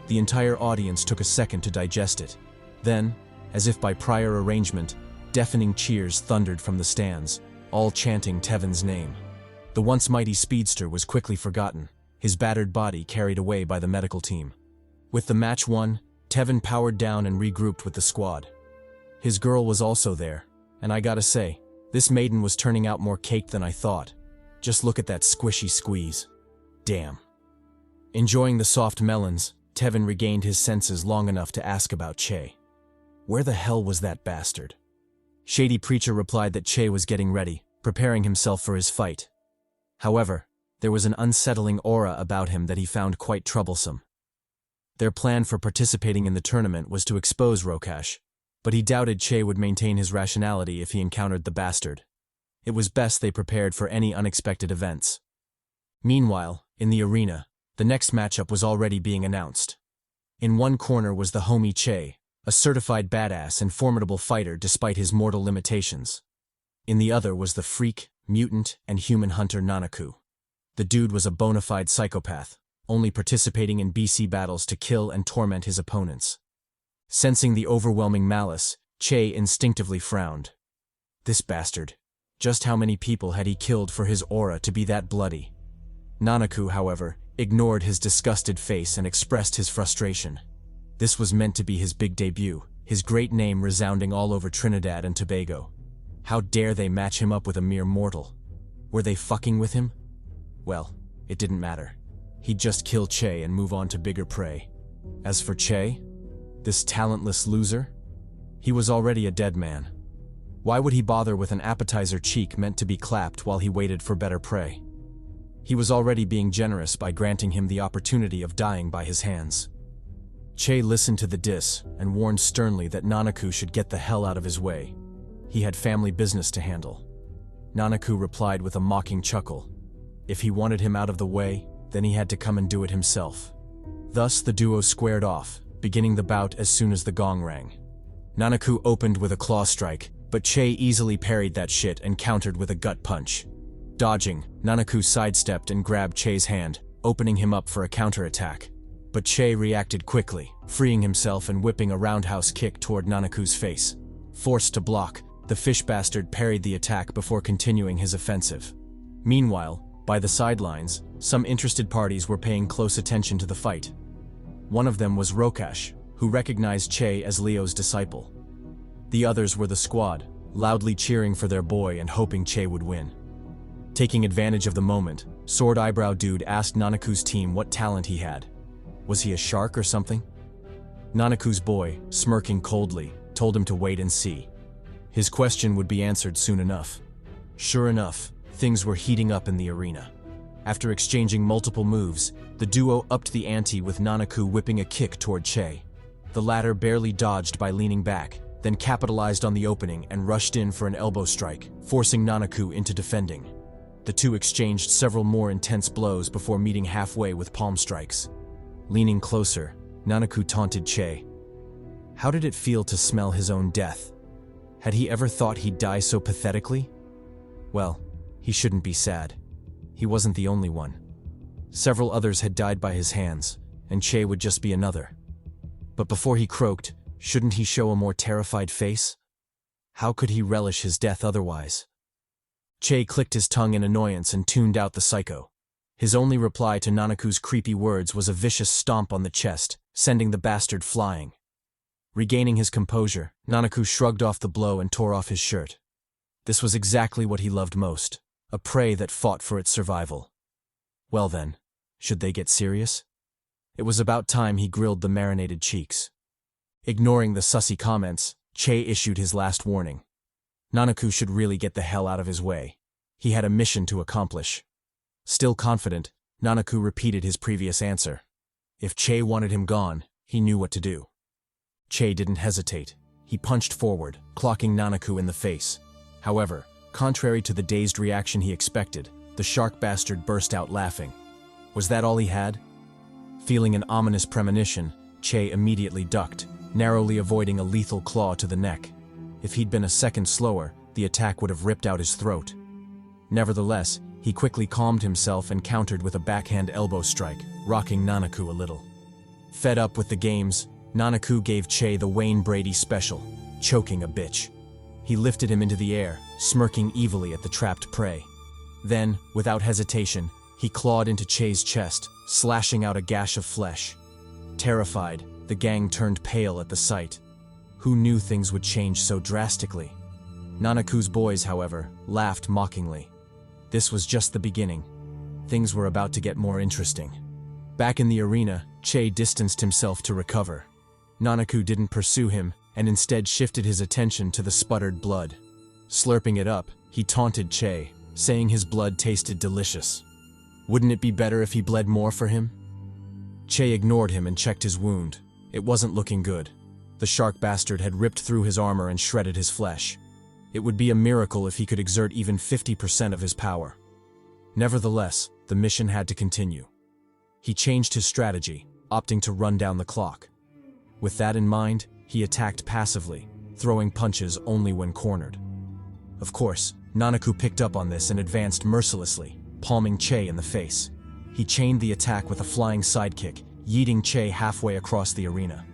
The entire audience took a second to digest it. Then, as if by prior arrangement, deafening cheers thundered from the stands, all chanting Tevin's name. The once mighty speedster was quickly forgotten, his battered body carried away by the medical team. With the match won, Tevin powered down and regrouped with the squad. His girl was also there, and I gotta say, this maiden was turning out more cake than I thought. Just look at that squishy squeeze. Damn. Enjoying the soft melons, Tevin regained his senses long enough to ask about Che. Where the hell was that bastard? Shady Preacher replied that Che was getting ready, preparing himself for his fight. However, there was an unsettling aura about him that he found quite troublesome. Their plan for participating in the tournament was to expose Rokash, but he doubted Che would maintain his rationality if he encountered the bastard. It was best they prepared for any unexpected events. Meanwhile, in the arena, the next matchup was already being announced. In one corner was the homie Che, a certified badass and formidable fighter despite his mortal limitations. In the other was the freak, mutant, and human hunter Nanaku. The dude was a bona fide psychopath, only participating in BC battles to kill and torment his opponents. Sensing the overwhelming malice, Che instinctively frowned. This bastard. Just how many people had he killed for his aura to be that bloody? Nanaku, however, ignored his disgusted face and expressed his frustration. This was meant to be his big debut, his great name resounding all over Trinidad and Tobago. How dare they match him up with a mere mortal? Were they fucking with him? Well, it didn't matter. He'd just kill Che and move on to bigger prey. As for Che, this talentless loser, he was already a dead man. Why would he bother with an appetizer cheek meant to be clapped while he waited for better prey? He was already being generous by granting him the opportunity of dying by his hands. Che listened to the diss and warned sternly that Nanaku should get the hell out of his way. He had family business to handle. Nanaku replied with a mocking chuckle. If he wanted him out of the way, then he had to come and do it himself. Thus the duo squared off, beginning the bout as soon as the gong rang. Nanaku opened with a claw strike, but Che easily parried that shit and countered with a gut punch. Dodging, Nanaku sidestepped and grabbed Che's hand, opening him up for a counterattack. But Che reacted quickly, freeing himself and whipping a roundhouse kick toward Nanaku's face. Forced to block, the fish bastard parried the attack before continuing his offensive. Meanwhile, by the sidelines, some interested parties were paying close attention to the fight. One of them was Rokash, who recognized Che as Leo's disciple. The others were the squad, loudly cheering for their boy and hoping Che would win. Taking advantage of the moment, Sword Eyebrow Dude asked Nanaku's team what talent he had. Was he a shark or something? Nanaku's boy, smirking coldly, told him to wait and see. His question would be answered soon enough. Sure enough, things were heating up in the arena. After exchanging multiple moves, the duo upped the ante with Nanaku whipping a kick toward Che. The latter barely dodged by leaning back, then capitalized on the opening and rushed in for an elbow strike, forcing Nanaku into defending. The two exchanged several more intense blows before meeting halfway with palm strikes. Leaning closer, Nanaku taunted Che. How did it feel to smell his own death? Had he ever thought he'd die so pathetically? Well, he shouldn't be sad. He wasn't the only one. Several others had died by his hands, and Che would just be another. But before he croaked, shouldn't he show a more terrified face? How could he relish his death otherwise? Che clicked his tongue in annoyance and tuned out the psycho. His only reply to Nanaku's creepy words was a vicious stomp on the chest, sending the bastard flying. Regaining his composure, Nanaku shrugged off the blow and tore off his shirt. This was exactly what he loved most, a prey that fought for its survival. Well then, should they get serious? It was about time he grilled the marinated cheeks. Ignoring the sussy comments, Che issued his last warning. Nanaku should really get the hell out of his way. He had a mission to accomplish. Still confident, Nanaku repeated his previous answer. If Che wanted him gone, he knew what to do. Che didn't hesitate. He punched forward, clocking Nanaku in the face. However, contrary to the dazed reaction he expected, the shark bastard burst out laughing. Was that all he had? Feeling an ominous premonition, Che immediately ducked, narrowly avoiding a lethal claw to the neck. If he'd been a second slower, the attack would have ripped out his throat. Nevertheless, he quickly calmed himself and countered with a backhand elbow strike, rocking Nanaku a little. Fed up with the games, Nanaku gave Che the Wayne Brady special, choking a bitch. He lifted him into the air, smirking evilly at the trapped prey. Then, without hesitation, he clawed into Che's chest, slashing out a gash of flesh. Terrified, the gang turned pale at the sight. Who knew things would change so drastically? Nanaku's boys, however, laughed mockingly. This was just the beginning. Things were about to get more interesting. Back in the arena, Che distanced himself to recover. Nanaku didn't pursue him, and instead shifted his attention to the sputtered blood. Slurping it up, he taunted Che, saying his blood tasted delicious. Wouldn't it be better if he bled more for him? Che ignored him and checked his wound. It wasn't looking good. The shark bastard had ripped through his armor and shredded his flesh. It would be a miracle if he could exert even 50% of his power. Nevertheless, the mission had to continue. He changed his strategy, opting to run down the clock. With that in mind, he attacked passively, throwing punches only when cornered. Of course, Nanaku picked up on this and advanced mercilessly, palming Che in the face. He chained the attack with a flying sidekick, yeeting Che halfway across the arena.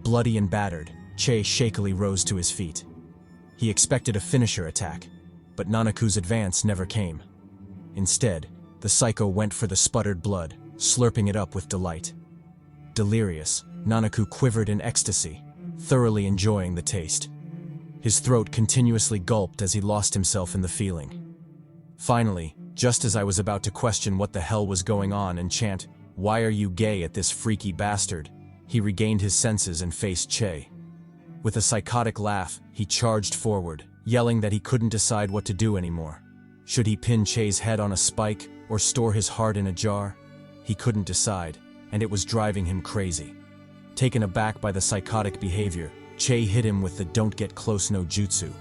Bloody and battered, Che shakily rose to his feet. He expected a finisher attack, but Nanaku's advance never came. Instead, the psycho went for the sputtered blood, slurping it up with delight. Delirious, Nanaku quivered in ecstasy, thoroughly enjoying the taste. His throat continuously gulped as he lost himself in the feeling. Finally, just as I was about to question what the hell was going on and chant, "Why are you gay at this freaky bastard?" he regained his senses and faced Che. With a psychotic laugh, he charged forward, yelling that he couldn't decide what to do anymore. Should he pin Che's head on a spike or store his heart in a jar? He couldn't decide, and it was driving him crazy. Taken aback by the psychotic behavior, Che hit him with the "don't get close no jutsu."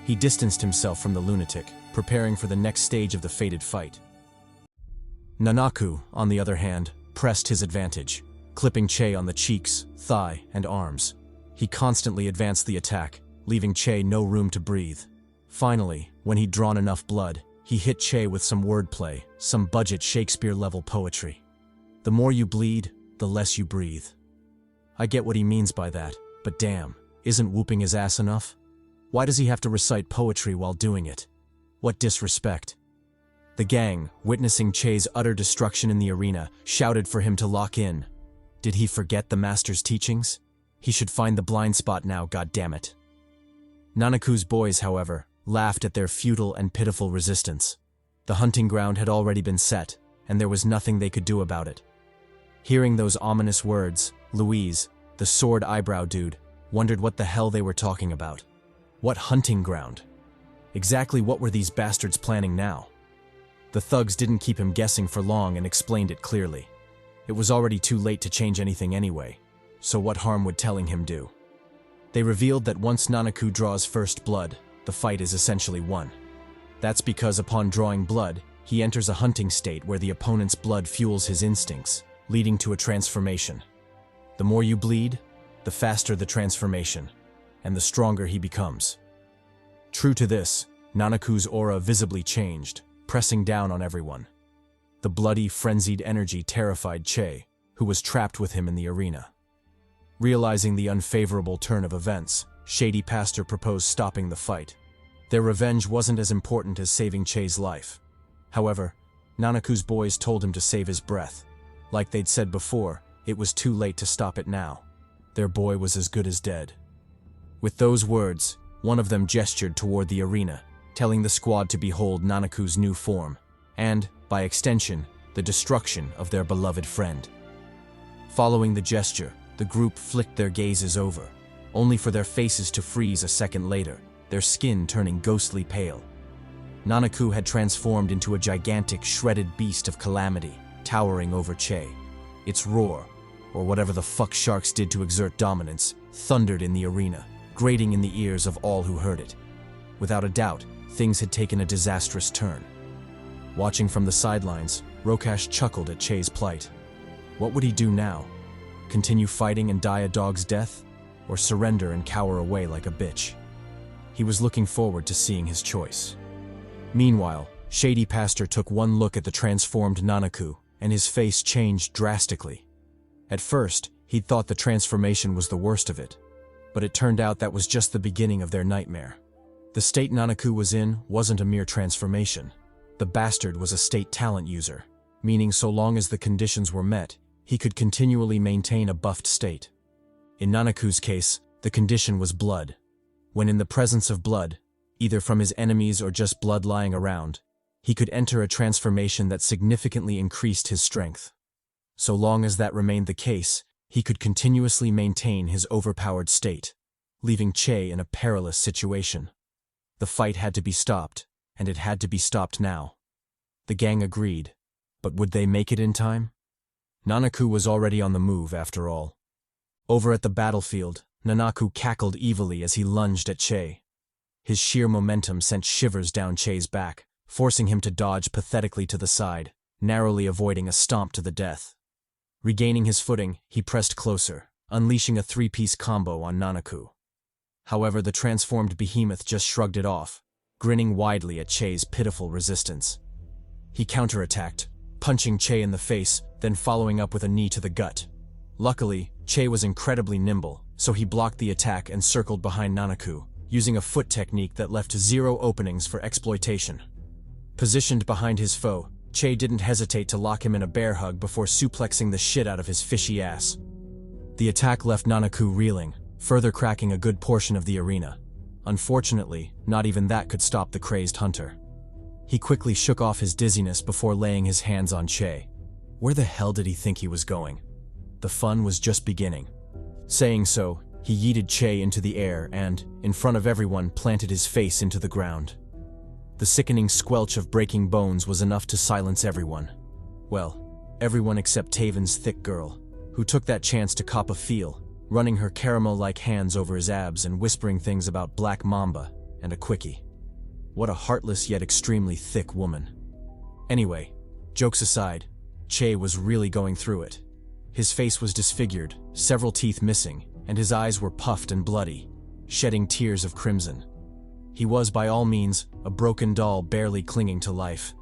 He distanced himself from the lunatic, preparing for the next stage of the fated fight. Nanaku, on the other hand, pressed his advantage, clipping Che on the cheeks, thigh, and arms. He constantly advanced the attack, leaving Che no room to breathe. Finally, when he'd drawn enough blood, he hit Che with some wordplay, some budget Shakespeare-level poetry. The more you bleed, the less you breathe. I get what he means by that, but damn, isn't whooping his ass enough? Why does he have to recite poetry while doing it? What disrespect. The gang, witnessing Che's utter destruction in the arena, shouted for him to lock in. Did he forget the master's teachings? He should find the blind spot now, goddammit. Nanaku's boys, however, laughed at their futile and pitiful resistance. The hunting ground had already been set, and there was nothing they could do about it. Hearing those ominous words, Louise, the sword eyebrow dude, wondered what the hell they were talking about. What hunting ground? Exactly what were these bastards planning now? The thugs didn't keep him guessing for long and explained it clearly. It was already too late to change anything anyway, so what harm would telling him do? They revealed that once Nanaku draws first blood, the fight is essentially won. That's because upon drawing blood, he enters a hunting state where the opponent's blood fuels his instincts, leading to a transformation. The more you bleed, the faster the transformation, and the stronger he becomes. True to this, Nanaku's aura visibly changed, pressing down on everyone. The bloody, frenzied energy terrified Che, who was trapped with him in the arena. Realizing the unfavorable turn of events, Shady Pastor proposed stopping the fight. Their revenge wasn't as important as saving Che's life. However, Nanaku's boys told him to save his breath. Like they'd said before, it was too late to stop it now. Their boy was as good as dead. With those words, one of them gestured toward the arena, telling the squad to behold Nanaku's new form, and, by extension, the destruction of their beloved friend. Following the gesture, the group flicked their gazes over, only for their faces to freeze a second later, their skin turning ghostly pale. Nanaku had transformed into a gigantic, shredded beast of calamity, towering over Che. Its roar, or whatever the fuck sharks did to exert dominance, thundered in the arena, grating in the ears of all who heard it. Without a doubt, things had taken a disastrous turn. Watching from the sidelines, Rokash chuckled at Che's plight. What would he do now? Continue fighting and die a dog's death? Or surrender and cower away like a bitch? He was looking forward to seeing his choice. Meanwhile, Shady Pastor took one look at the transformed Nanaku, and his face changed drastically. At first, he'd thought the transformation was the worst of it, but it turned out that was just the beginning of their nightmare. The state Nanaku was in wasn't a mere transformation. The bastard was a state talent user, meaning so long as the conditions were met, he could continually maintain a buffed state. In Nanaku's case, the condition was blood. When in the presence of blood, either from his enemies or just blood lying around, he could enter a transformation that significantly increased his strength. So long as that remained the case, he could continuously maintain his overpowered state, leaving Che in a perilous situation. The fight had to be stopped, and it had to be stopped now. The gang agreed, but would they make it in time? Nanaku was already on the move, after all. Over at the battlefield, Nanaku cackled evilly as he lunged at Che. His sheer momentum sent shivers down Che's back, forcing him to dodge pathetically to the side, narrowly avoiding a stomp to the death. Regaining his footing, he pressed closer, unleashing a three-piece combo on Nanaku. However, the transformed behemoth just shrugged it off, grinning widely at Che's pitiful resistance. He counterattacked, punching Che in the face, then following up with a knee to the gut. Luckily, Che was incredibly nimble, so he blocked the attack and circled behind Nanaku, using a foot technique that left zero openings for exploitation. Positioned behind his foe, Che didn't hesitate to lock him in a bear hug before suplexing the shit out of his fishy ass. The attack left Nanaku reeling, further cracking a good portion of the arena. Unfortunately, not even that could stop the crazed hunter. He quickly shook off his dizziness before laying his hands on Che. Where the hell did he think he was going? The fun was just beginning. Saying so, he yeeted Che into the air and, in front of everyone, planted his face into the ground. The sickening squelch of breaking bones was enough to silence everyone. Well, everyone except Taven's thick girl, who took that chance to cop a feel, running her caramel-like hands over his abs and whispering things about Black Mamba and a quickie. What a heartless yet extremely thick woman. Anyway, jokes aside, Che was really going through it. His face was disfigured, several teeth missing, and his eyes were puffed and bloody, shedding tears of crimson. He was, by all means, a broken doll barely clinging to life.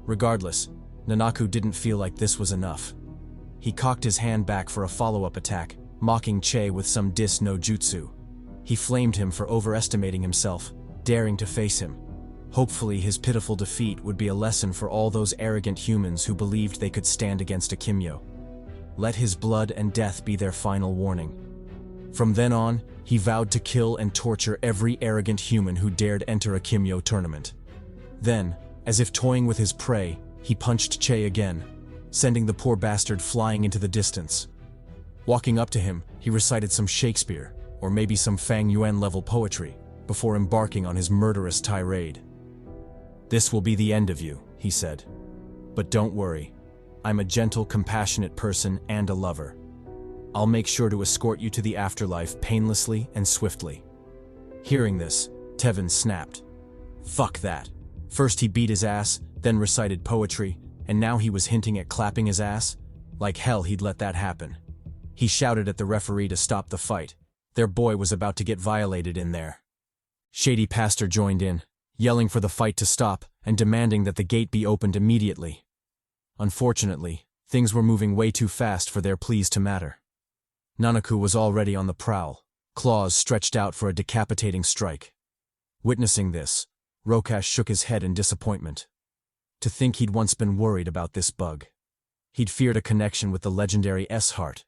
Regardless, Nanaku didn't feel like this was enough. He cocked his hand back for a follow-up attack, mocking Che with some dis no jutsu. He flamed him for overestimating himself, daring to face him. Hopefully his pitiful defeat would be a lesson for all those arrogant humans who believed they could stand against a Kimyo. Let his blood and death be their final warning. From then on, he vowed to kill and torture every arrogant human who dared enter a Kimyo tournament. Then, as if toying with his prey, he punched Che again, sending the poor bastard flying into the distance. Walking up to him, he recited some Shakespeare, or maybe some Fang Yuan-level poetry, before embarking on his murderous tirade. "This will be the end of you," he said. "But don't worry. I'm a gentle, compassionate person and a lover. I'll make sure to escort you to the afterlife painlessly and swiftly." Hearing this, Tevin snapped. Fuck that. First he beat his ass, then recited poetry, and now he was hinting at clapping his ass? Like hell he'd let that happen. He shouted at the referee to stop the fight. Their boy was about to get violated in there. Shady Pastor joined in, yelling for the fight to stop and demanding that the gate be opened immediately. Unfortunately, things were moving way too fast for their pleas to matter. Nanaku was already on the prowl, claws stretched out for a decapitating strike. Witnessing this, Rokash shook his head in disappointment. To think he'd once been worried about this bug. He'd feared a connection with the legendary S-Heart.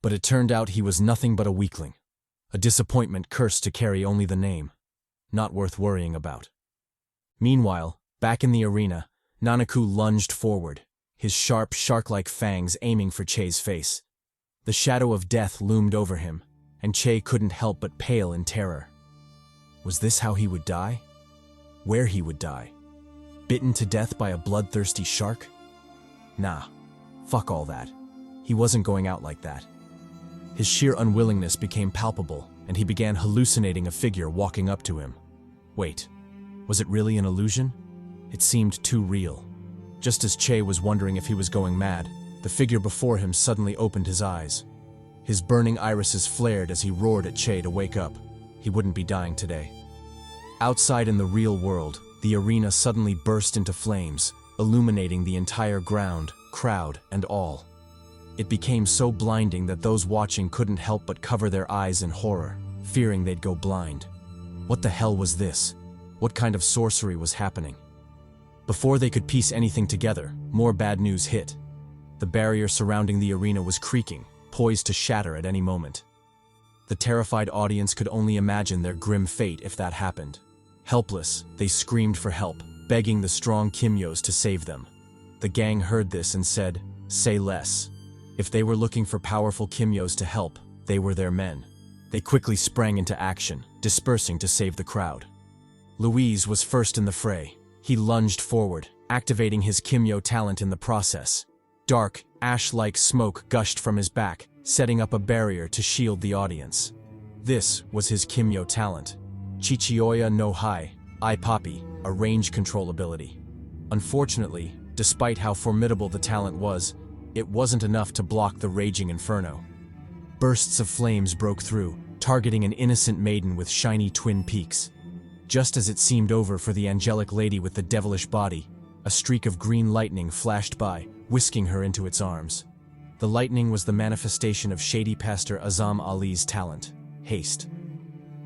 But it turned out he was nothing but a weakling. A disappointment cursed to carry only the name. Not worth worrying about. Meanwhile, back in the arena, Nanaku lunged forward, his sharp, shark-like fangs aiming for Che's face. The shadow of death loomed over him, and Che couldn't help but pale in terror. Was this how he would die? Where he would die? Bitten to death by a bloodthirsty shark? Nah, fuck all that. He wasn't going out like that. His sheer unwillingness became palpable, and he began hallucinating a figure walking up to him. Wait, was it really an illusion? It seemed too real. Just as Che was wondering if he was going mad, the figure before him suddenly opened his eyes. His burning irises flared as he roared at Che to wake up. He wouldn't be dying today. Outside in the real world, the arena suddenly burst into flames, illuminating the entire ground, crowd, and all. It became so blinding that those watching couldn't help but cover their eyes in horror, fearing they'd go blind. What the hell was this? What kind of sorcery was happening? Before they could piece anything together, more bad news hit. The barrier surrounding the arena was creaking, poised to shatter at any moment. The terrified audience could only imagine their grim fate if that happened. Helpless, they screamed for help, begging the strong Kimyos to save them. The gang heard this and said, "Say less." If they were looking for powerful Kimyos to help, they were their men. They quickly sprang into action, dispersing to save the crowd. Louise was first in the fray. He lunged forward, activating his Kimyo talent in the process. Dark, ash-like smoke gushed from his back, setting up a barrier to shield the audience. This was his Kimyo talent. Chichioya no Hai, I Papi, a range control ability. Unfortunately, despite how formidable the talent was, it wasn't enough to block the raging inferno. Bursts of flames broke through, targeting an innocent maiden with shiny twin peaks. Just as it seemed over for the angelic lady with the devilish body, a streak of green lightning flashed by, whisking her into its arms. The lightning was the manifestation of Shady Pastor Azam Ali's talent, haste.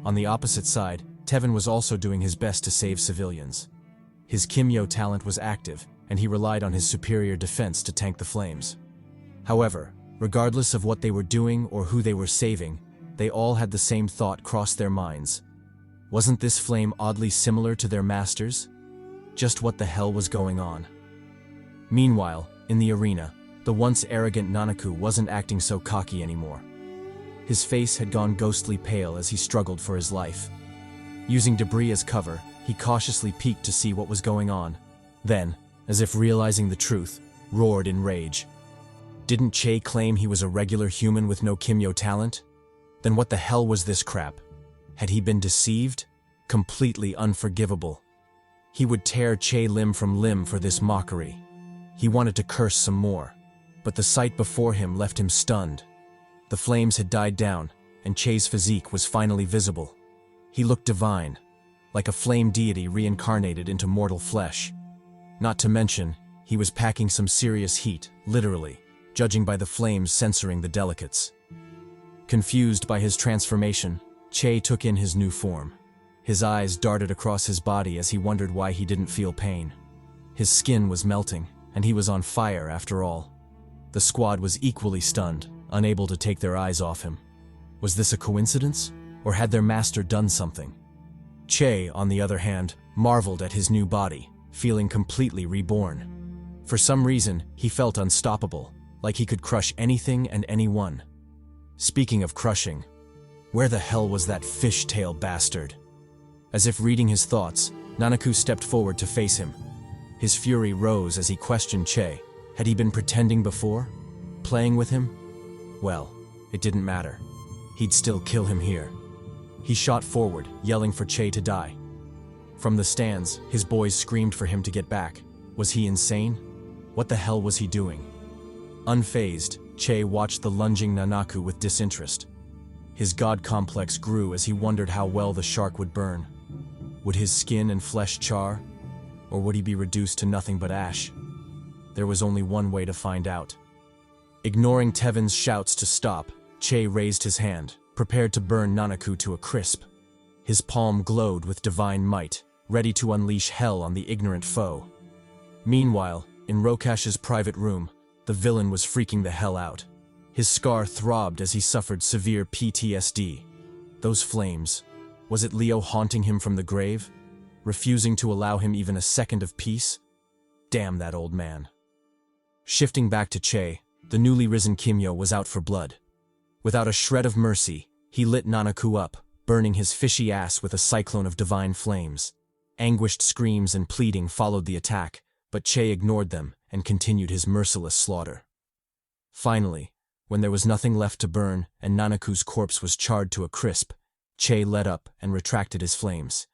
On the opposite side, Tevin was also doing his best to save civilians. His Kimyo talent was active, and he relied on his superior defense to tank the flames. However, regardless of what they were doing or who they were saving, they all had the same thought cross their minds. Wasn't this flame oddly similar to their masters? Just what the hell was going on? Meanwhile, in the arena, the once arrogant Nanaku wasn't acting so cocky anymore. His face had gone ghostly pale as he struggled for his life. Using debris as cover, he cautiously peeked to see what was going on. Then, as if realizing the truth, roared in rage. Didn't Che claim he was a regular human with no Kimyo talent? Then what the hell was this crap? Had he been deceived? Completely unforgivable. He would tear Che limb from limb for this mockery. He wanted to curse some more, but the sight before him left him stunned. The flames had died down, and Che's physique was finally visible. He looked divine, like a flame deity reincarnated into mortal flesh. Not to mention, he was packing some serious heat, literally, judging by the flames censoring the delicates. Confused by his transformation, Che took in his new form. His eyes darted across his body as he wondered why he didn't feel pain. His skin was melting, and he was on fire after all. The squad was equally stunned, unable to take their eyes off him. Was this a coincidence, or had their master done something? Che, on the other hand, marveled at his new body, feeling completely reborn. For some reason, he felt unstoppable, like he could crush anything and anyone. Speaking of crushing, where the hell was that fishtail bastard? As if reading his thoughts, Nanaku stepped forward to face him. His fury rose as he questioned Che. Had he been pretending before? Playing with him? Well, it didn't matter. He'd still kill him here. He shot forward, yelling for Che to die. From the stands, his boys screamed for him to get back. Was he insane? What the hell was he doing? Unfazed, Che watched the lunging Nanaku with disinterest. His god complex grew as he wondered how well the shark would burn. Would his skin and flesh char? Or would he be reduced to nothing but ash? There was only one way to find out. Ignoring Tevin's shouts to stop, Che raised his hand, prepared to burn Nanaku to a crisp. His palm glowed with divine might, ready to unleash hell on the ignorant foe. Meanwhile, in Rokash's private room, the villain was freaking the hell out. His scar throbbed as he suffered severe PTSD. Those flames. Was it Leo haunting him from the grave? Refusing to allow him even a second of peace? Damn that old man. Shifting back to Che, the newly risen Kimyo was out for blood. Without a shred of mercy, he lit Nanaku up, burning his fishy ass with a cyclone of divine flames. Anguished screams and pleading followed the attack, but Che ignored them and continued his merciless slaughter. Finally, when there was nothing left to burn and Nanaku's corpse was charred to a crisp, Che let up and retracted his flames.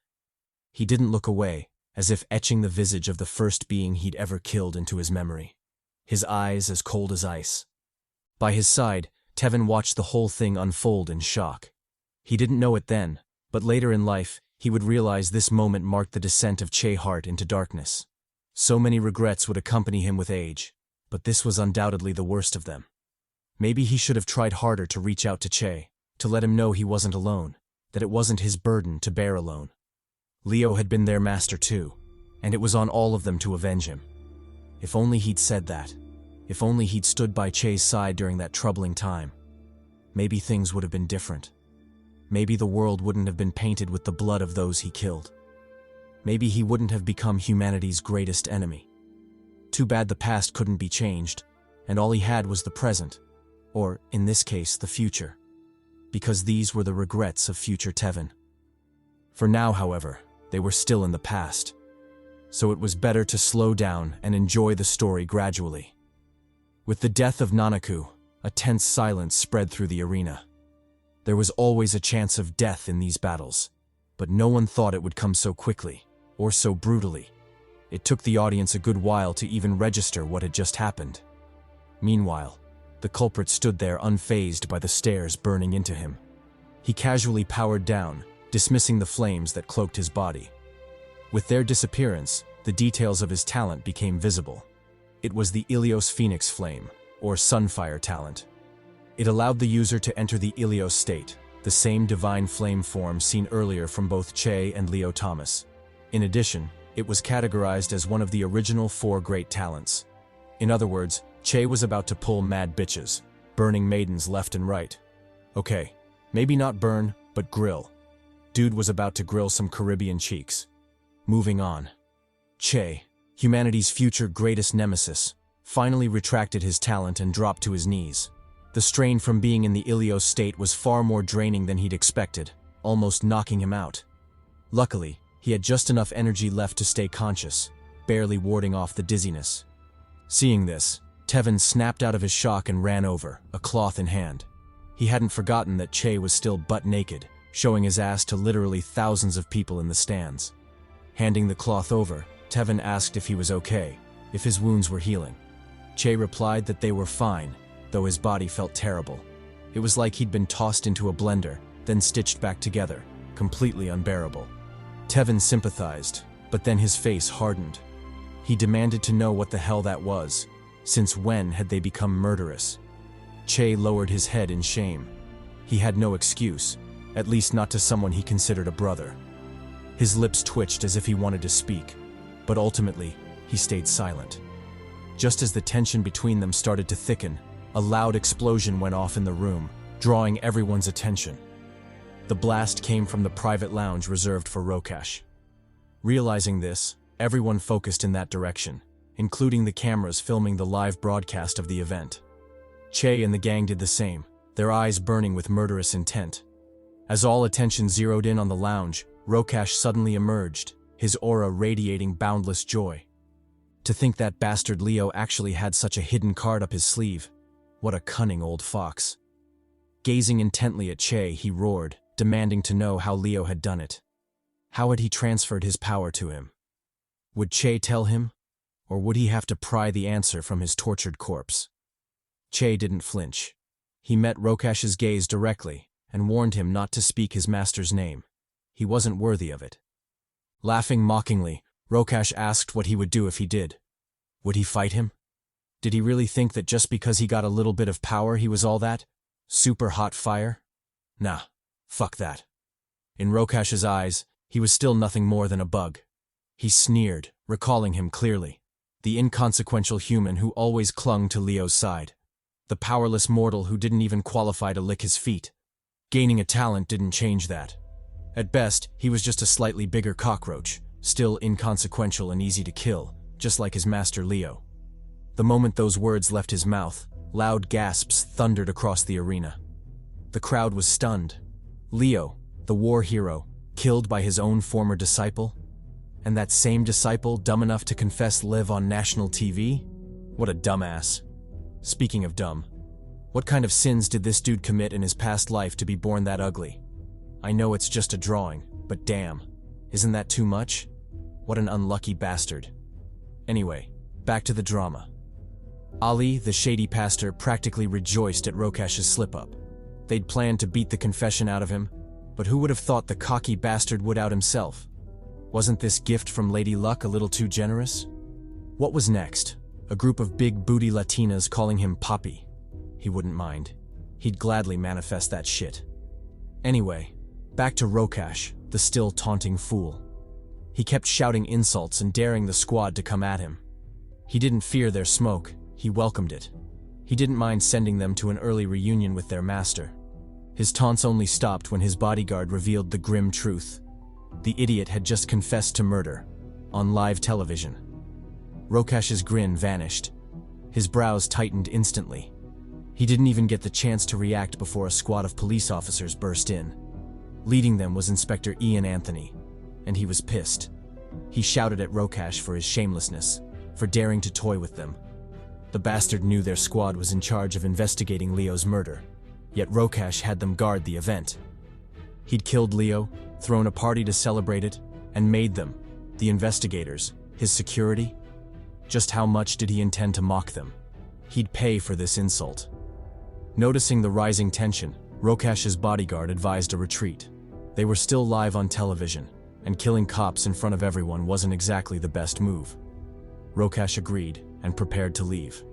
He didn't look away, as if etching the visage of the first being he'd ever killed into his memory. His eyes as cold as ice. By his side, Tevin watched the whole thing unfold in shock. He didn't know it then, but later in life, he would realize this moment marked the descent of Che heart into darkness. So many regrets would accompany him with age, but this was undoubtedly the worst of them. Maybe he should have tried harder to reach out to Che, to let him know he wasn't alone, that it wasn't his burden to bear alone. Leo had been their master too, and it was on all of them to avenge him. If only he'd said that. If only he'd stood by Che's side during that troubling time. Maybe things would have been different. Maybe the world wouldn't have been painted with the blood of those he killed. Maybe he wouldn't have become humanity's greatest enemy. Too bad the past couldn't be changed, and all he had was the present, or, in this case, the future. Because these were the regrets of future Tevin. For now, however, they were still in the past. So it was better to slow down and enjoy the story gradually. With the death of Nanaku, a tense silence spread through the arena. There was always a chance of death in these battles, but no one thought it would come so quickly, or so brutally. It took the audience a good while to even register what had just happened. Meanwhile, the culprit stood there unfazed by the stares burning into him. He casually powered down, dismissing the flames that cloaked his body. With their disappearance, the details of his talent became visible. It was the Ilios Phoenix Flame, or Sunfire talent. It allowed the user to enter the Ilios state, the same divine flame form seen earlier from both Che and Leo Thomas. In addition, it was categorized as one of the original 4 great talents. In other words, Che was about to pull mad bitches, burning maidens left and right. Okay, maybe not burn, but grill. Dude was about to grill some Caribbean cheeks. Moving on. Che, humanity's future greatest nemesis, finally retracted his talent and dropped to his knees. The strain from being in the Ilios state was far more draining than he'd expected, almost knocking him out. Luckily, he had just enough energy left to stay conscious, barely warding off the dizziness. Seeing this, Tevin snapped out of his shock and ran over, a cloth in hand. He hadn't forgotten that Che was still butt naked, showing his ass to literally thousands of people in the stands. Handing the cloth over, Tevin asked if he was okay, if his wounds were healing. Che replied that they were fine, though his body felt terrible. It was like he'd been tossed into a blender, then stitched back together, completely unbearable. Tevin sympathized, but then his face hardened. He demanded to know what the hell that was. Since when had they become murderous? Che lowered his head in shame. He had no excuse, at least not to someone he considered a brother. His lips twitched as if he wanted to speak, but ultimately, he stayed silent. Just as the tension between them started to thicken, a loud explosion went off in the room, drawing everyone's attention. The blast came from the private lounge reserved for Rokash. Realizing this, everyone focused in that direction, including the cameras filming the live broadcast of the event. Che and the gang did the same, their eyes burning with murderous intent. As all attention zeroed in on the lounge, Rokash suddenly emerged, his aura radiating boundless joy. To think that bastard Leo actually had such a hidden card up his sleeve. What a cunning old fox. Gazing intently at Che, he roared, demanding to know how Leo had done it. How had he transferred his power to him? Would Che tell him? Or would he have to pry the answer from his tortured corpse? Che didn't flinch. He met Rokash's gaze directly and warned him not to speak his master's name. He wasn't worthy of it. Laughing mockingly, Rokash asked what he would do if he did. Would he fight him? Did he really think that just because he got a little bit of power he was all that? Super hot fire? Nah, fuck that. In Rokash's eyes, he was still nothing more than a bug. He sneered, recalling him clearly. The inconsequential human who always clung to Leo's side. The powerless mortal who didn't even qualify to lick his feet. Gaining a talent didn't change that. At best, he was just a slightly bigger cockroach, still inconsequential and easy to kill, just like his master Leo. The moment those words left his mouth, loud gasps thundered across the arena. The crowd was stunned. Leo, the war hero, killed by his own former disciple? And that same disciple dumb enough to confess live on national TV? What a dumbass. Speaking of dumb, what kind of sins did this dude commit in his past life to be born that ugly? I know it's just a drawing, but damn, isn't that too much? What an unlucky bastard. Anyway, back to the drama. Ali, the shady pastor, practically rejoiced at Rokash's slip-up. They'd planned to beat the confession out of him, but who would have thought the cocky bastard would out himself? Wasn't this gift from Lady Luck a little too generous? What was next? A group of big booty Latinas calling him Papi. He wouldn't mind. He'd gladly manifest that shit. Anyway, back to Rokash, the still taunting fool. He kept shouting insults and daring the squad to come at him. He didn't fear their smoke, he welcomed it. He didn't mind sending them to an early reunion with their master. His taunts only stopped when his bodyguard revealed the grim truth. The idiot had just confessed to murder, on live television. Rokash's grin vanished. His brows tightened instantly. He didn't even get the chance to react before a squad of police officers burst in. Leading them was Inspector Ian Anthony, and he was pissed. He shouted at Rokash for his shamelessness, for daring to toy with them. The bastard knew their squad was in charge of investigating Leo's murder, yet Rokash had them guard the event. He'd killed Leo, thrown a party to celebrate it, and made them, the investigators, his security. Just how much did he intend to mock them? He'd pay for this insult. Noticing the rising tension, Rokash's bodyguard advised a retreat. They were still live on television, and killing cops in front of everyone wasn't exactly the best move. Rokash agreed and prepared to leave.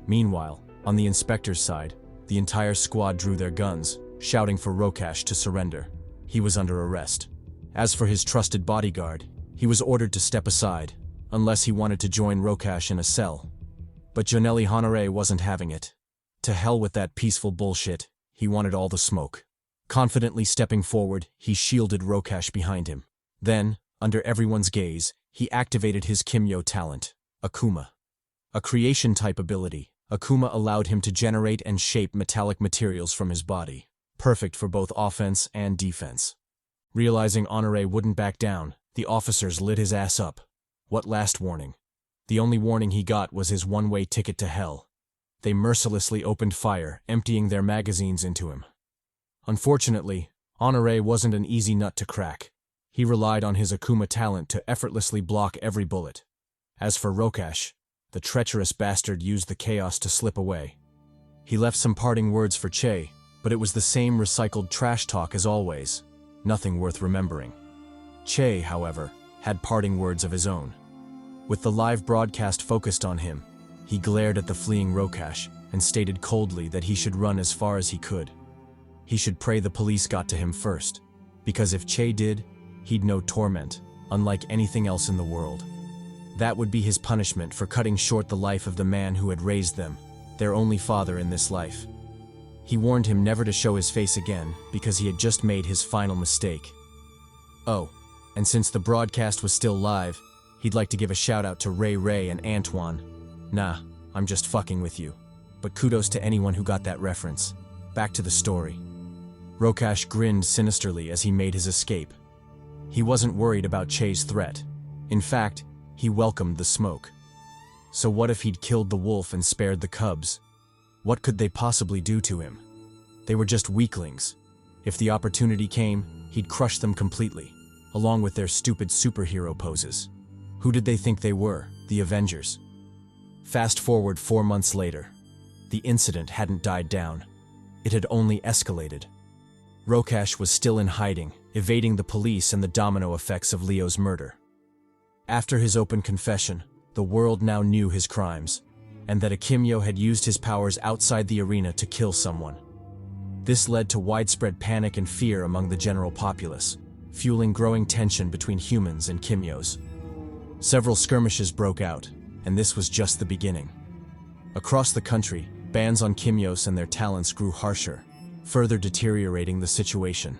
Meanwhile, on the inspector's side, the entire squad drew their guns, shouting for Rokash to surrender. He was under arrest. As for his trusted bodyguard, he was ordered to step aside, unless he wanted to join Rokash in a cell. But Janelli Honore wasn't having it. To hell with that peaceful bullshit, he wanted all the smoke. Confidently stepping forward, he shielded Rokash behind him. Then, under everyone's gaze, he activated his Kimyo talent, Akuma. A creation-type ability, Akuma allowed him to generate and shape metallic materials from his body, perfect for both offense and defense. Realizing Honore wouldn't back down, the officers lit his ass up. What last warning? The only warning he got was his one-way ticket to hell. They mercilessly opened fire, emptying their magazines into him. Unfortunately, Honore wasn't an easy nut to crack. He relied on his Akuma talent to effortlessly block every bullet. As for Rokash, the treacherous bastard used the chaos to slip away. He left some parting words for Che, but it was the same recycled trash talk as always. Nothing worth remembering. Che, however, had parting words of his own. With the live broadcast focused on him, he glared at the fleeing Rokash and stated coldly that he should run as far as he could. He should pray the police got to him first, because if Che did, he'd know torment, unlike anything else in the world. That would be his punishment for cutting short the life of the man who had raised them, their only father in this life. He warned him never to show his face again because he had just made his final mistake. Oh, and since the broadcast was still live, he'd like to give a shout out to Ray and Antoine. Nah, I'm just fucking with you. But kudos to anyone who got that reference. Back to the story. Rokash grinned sinisterly as he made his escape. He wasn't worried about Che's threat. In fact, he welcomed the smoke. So what if he'd killed the wolf and spared the cubs? What could they possibly do to him? They were just weaklings. If the opportunity came, he'd crush them completely, along with their stupid superhero poses. Who did they think they were? The Avengers. Fast forward 4 months later. The incident hadn't died down. It had only escalated. Rokash was still in hiding, evading the police and the domino effects of Leo's murder. After his open confession, the world now knew his crimes, and that a Kimyo had used his powers outside the arena to kill someone. This led to widespread panic and fear among the general populace, fueling growing tension between humans and Kimyos. Several skirmishes broke out, and this was just the beginning. Across the country, bans on Kimyos and their talents grew harsher, further deteriorating the situation.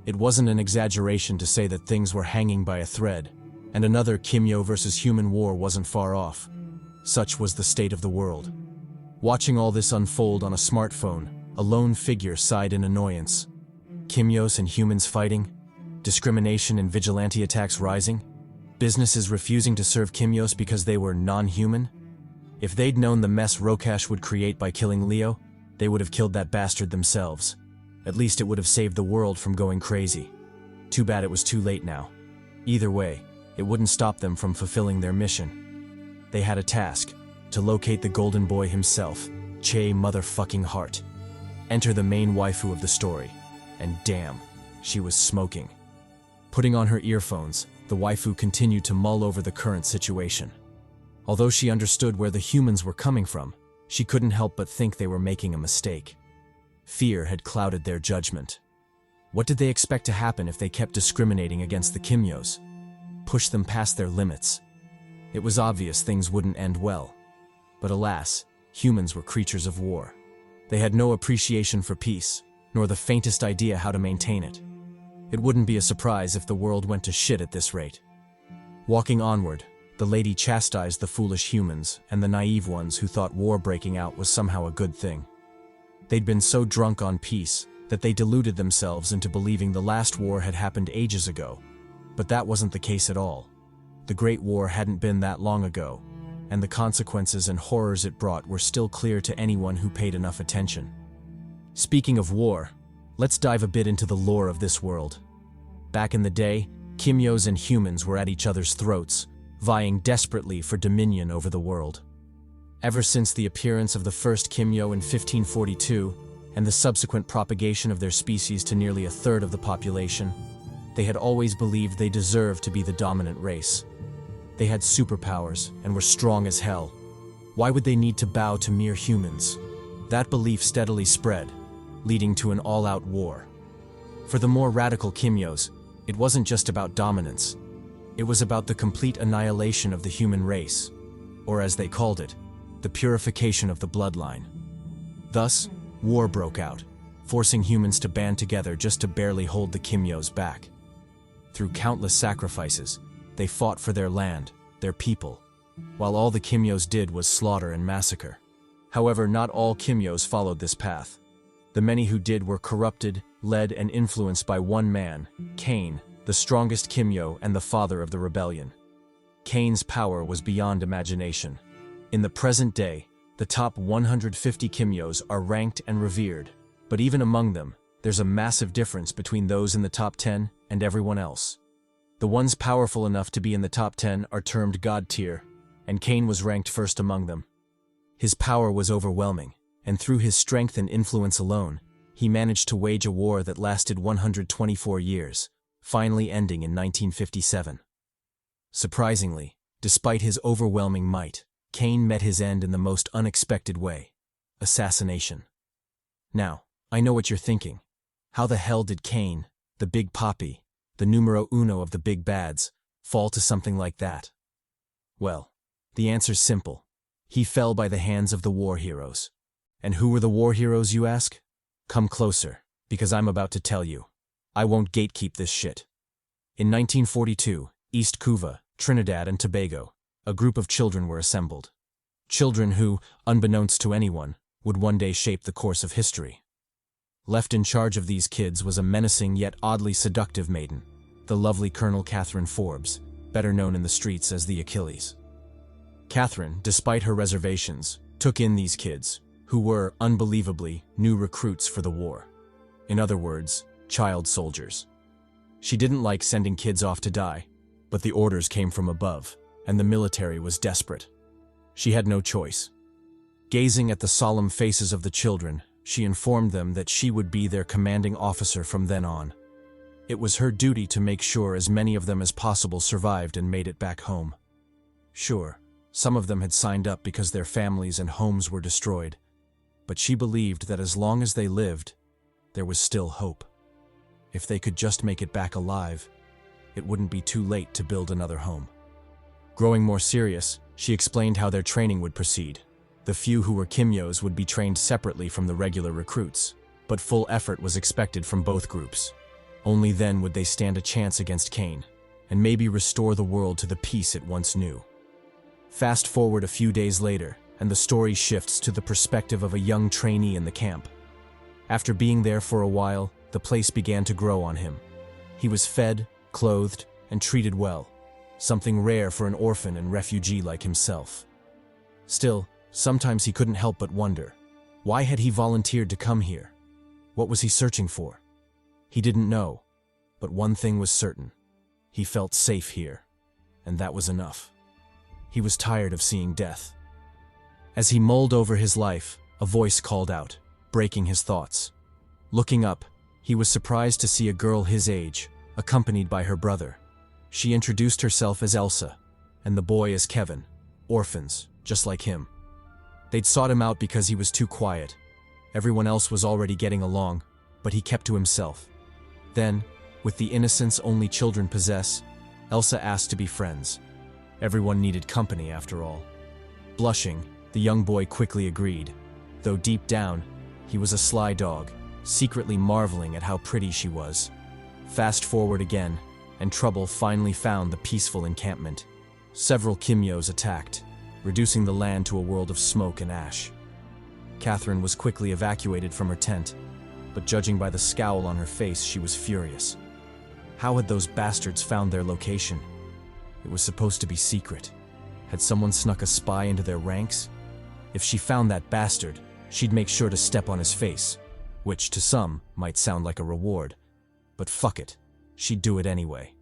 It wasn't an exaggeration to say that things were hanging by a thread, and another Kimyo versus human war wasn't far off. Such was the state of the world. Watching all this unfold on a smartphone, a lone figure sighed in annoyance. Kimyos and humans fighting, discrimination and vigilante attacks rising, businesses refusing to serve Kimyos because they were non-human. If they'd known the mess Rokash would create by killing Leo, they would have killed that bastard themselves. At least it would have saved the world from going crazy. Too bad it was too late now. Either way, it wouldn't stop them from fulfilling their mission. They had a task, to locate the golden boy himself, Che motherfucking Hart. Enter the main waifu of the story, and damn, she was smoking. Putting on her earphones, the waifu continued to mull over the current situation. Although she understood where the humans were coming from, she couldn't help but think they were making a mistake. Fear had clouded their judgment. What did they expect to happen if they kept discriminating against the Kimyos? Push them past their limits? It was obvious things wouldn't end well. But alas, humans were creatures of war. They had no appreciation for peace, nor the faintest idea how to maintain it. It wouldn't be a surprise if the world went to shit at this rate. Walking onward, the lady chastised the foolish humans and the naive ones who thought war breaking out was somehow a good thing. They'd been so drunk on peace that they deluded themselves into believing the last war had happened ages ago. But that wasn't the case at all. The Great War hadn't been that long ago, and the consequences and horrors it brought were still clear to anyone who paid enough attention. Speaking of war, let's dive a bit into the lore of this world. Back in the day, Kimyos and humans were at each other's throats, vying desperately for dominion over the world. Ever since the appearance of the first Kimyo in 1542, and the subsequent propagation of their species to nearly a third of the population, they had always believed they deserved to be the dominant race. They had superpowers and were strong as hell. Why would they need to bow to mere humans? That belief steadily spread, leading to an all-out war. For the more radical Kimyos, it wasn't just about dominance. It was about the complete annihilation of the human race, or as they called it, the purification of the bloodline. Thus, war broke out, forcing humans to band together just to barely hold the Kimyos back. Through countless sacrifices, they fought for their land, their people, while all the Kimyos did was slaughter and massacre. However, not all Kimyos followed this path. The many who did were corrupted, led, and influenced by one man, Cain, the strongest Kimyo and the father of the rebellion. Cain's power was beyond imagination. In the present day, the top 150 Kimyos are ranked and revered, but even among them, there's a massive difference between those in the top 10 and everyone else. The ones powerful enough to be in the top 10 are termed God tier, and Cain was ranked first among them. His power was overwhelming, and through his strength and influence alone, he managed to wage a war that lasted 124 years, finally ending in 1957. Surprisingly, despite his overwhelming might, Cain met his end in the most unexpected way: assassination. Now, I know what you're thinking. How the hell did Cain, the Big Papi, the numero uno of the big bads, fall to something like that? Well, the answer's simple. He fell by the hands of the war heroes. And who were the war heroes, you ask? Come closer, because I'm about to tell you. I won't gatekeep this shit. In 1942, East Cuba, Trinidad and Tobago, a group of children were assembled. Children who, unbeknownst to anyone, would one day shape the course of history. Left in charge of these kids was a menacing yet oddly seductive maiden, the lovely Colonel Catherine Forbes, better known in the streets as the Achilles. Catherine, despite her reservations, took in these kids, who were, unbelievably, new recruits for the war. In other words, child soldiers. She didn't like sending kids off to die, but the orders came from above, and the military was desperate. She had no choice. Gazing at the solemn faces of the children, she informed them that she would be their commanding officer from then on. It was her duty to make sure as many of them as possible survived and made it back home. Sure, some of them had signed up because their families and homes were destroyed, but she believed that as long as they lived, there was still hope. If they could just make it back alive, it wouldn't be too late to build another home. Growing more serious, she explained how their training would proceed. The few who were Kimyos would be trained separately from the regular recruits, but full effort was expected from both groups. Only then would they stand a chance against Cain, and maybe restore the world to the peace it once knew. Fast forward a few days later, and the story shifts to the perspective of a young trainee in the camp. After being there for a while, the place began to grow on him. He was fed, clothed, and treated well, something rare for an orphan and refugee like himself. Still, sometimes he couldn't help but wonder, why had he volunteered to come here? What was he searching for? He didn't know, but one thing was certain. He felt safe here, and that was enough. He was tired of seeing death. As he mulled over his life, a voice called out, breaking his thoughts. Looking up, he was surprised to see a girl his age, accompanied by her brother. She introduced herself as Elsa, and the boy as Kevin, orphans, just like him. They'd sought him out because he was too quiet. Everyone else was already getting along, but he kept to himself. Then, with the innocence only children possess, Elsa asked to be friends. Everyone needed company, after all. Blushing, the young boy quickly agreed, though deep down, he was a sly dog, secretly marveling at how pretty she was. Fast forward again, and trouble finally found the peaceful encampment. Several Kimyos attacked, reducing the land to a world of smoke and ash. Catherine was quickly evacuated from her tent, but judging by the scowl on her face, she was furious. How had those bastards found their location? It was supposed to be secret. Had someone snuck a spy into their ranks? If she found that bastard, she'd make sure to step on his face, which to some might sound like a reward. But fuck it, she'd do it anyway.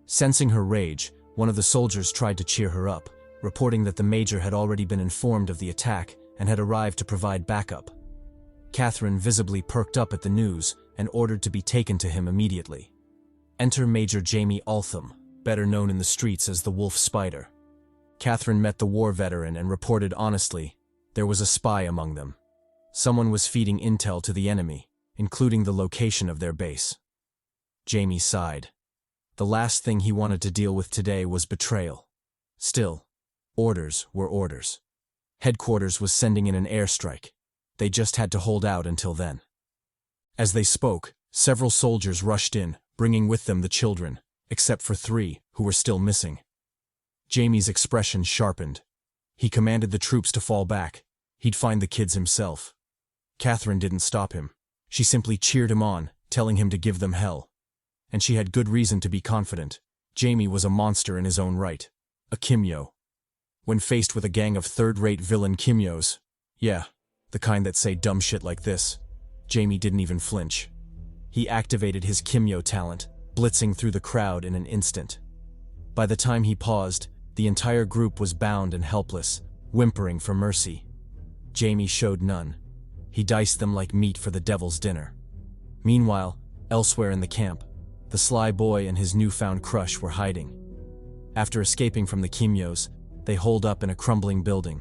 Sensing her rage, one of the soldiers tried to cheer her up, reporting that the major had already been informed of the attack and had arrived to provide backup. Catherine visibly perked up at the news and ordered to be taken to him immediately. Enter Major Jamie Altham, better known in the streets as the Wolf Spider. Catherine met the war veteran and reported honestly, there was a spy among them. Someone was feeding intel to the enemy, including the location of their base. Jamie sighed. The last thing he wanted to deal with today was betrayal. Still, orders were orders. Headquarters was sending in an airstrike. They just had to hold out until then. As they spoke, several soldiers rushed in, bringing with them the children, except for 3 who were still missing. Jamie's expression sharpened. He commanded the troops to fall back. He'd find the kids himself. Catherine didn't stop him. She simply cheered him on, telling him to give them hell. And she had good reason to be confident. Jamie was a monster in his own right. A Kimyo. When faced with a gang of third-rate villain Kimyos, yeah, the kind that say dumb shit like this, Jamie didn't even flinch. He activated his Kimyo talent, blitzing through the crowd in an instant. By the time he paused, the entire group was bound and helpless, whimpering for mercy. Jamie showed none. He diced them like meat for the devil's dinner. Meanwhile, elsewhere in the camp, the sly boy and his newfound crush were hiding. After escaping from the Kimyos, they holed up in a crumbling building,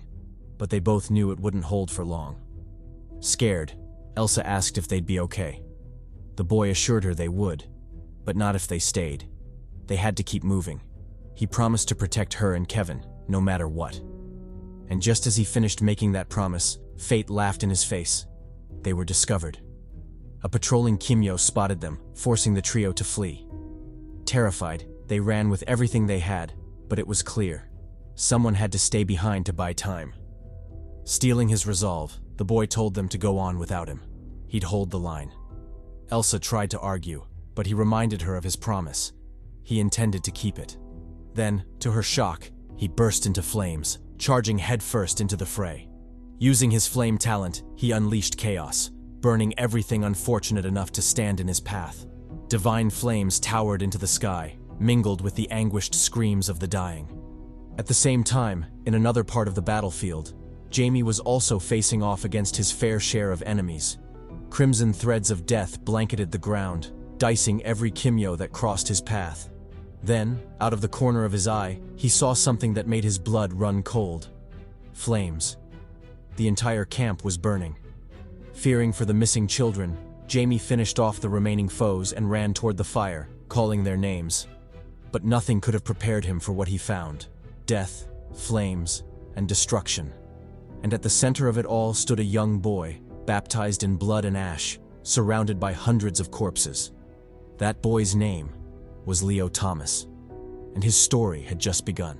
but they both knew it wouldn't hold for long. Scared, Elsa asked if they'd be okay. The boy assured her they would, but not if they stayed. They had to keep moving. He promised to protect her and Kevin, no matter what. And just as he finished making that promise, fate laughed in his face. They were discovered. A patrolling Kimyo spotted them, forcing the trio to flee. Terrified, they ran with everything they had, but it was clear. Someone had to stay behind to buy time. Stealing his resolve, the boy told them to go on without him. He'd hold the line. Elsa tried to argue, but he reminded her of his promise. He intended to keep it. Then, to her shock, he burst into flames, charging headfirst into the fray. Using his flame talent, he unleashed chaos, burning everything unfortunate enough to stand in his path. Divine flames towered into the sky, mingled with the anguished screams of the dying. At the same time, in another part of the battlefield, Jamie was also facing off against his fair share of enemies. Crimson threads of death blanketed the ground, dicing every Kimyo that crossed his path. Then, out of the corner of his eye, he saw something that made his blood run cold. Flames. The entire camp was burning. Fearing for the missing children, Jamie finished off the remaining foes and ran toward the fire, calling their names. But nothing could have prepared him for what he found: death, flames, and destruction. And at the center of it all stood a young boy, baptized in blood and ash, surrounded by hundreds of corpses. That boy's name was Leo Thomas, and his story had just begun.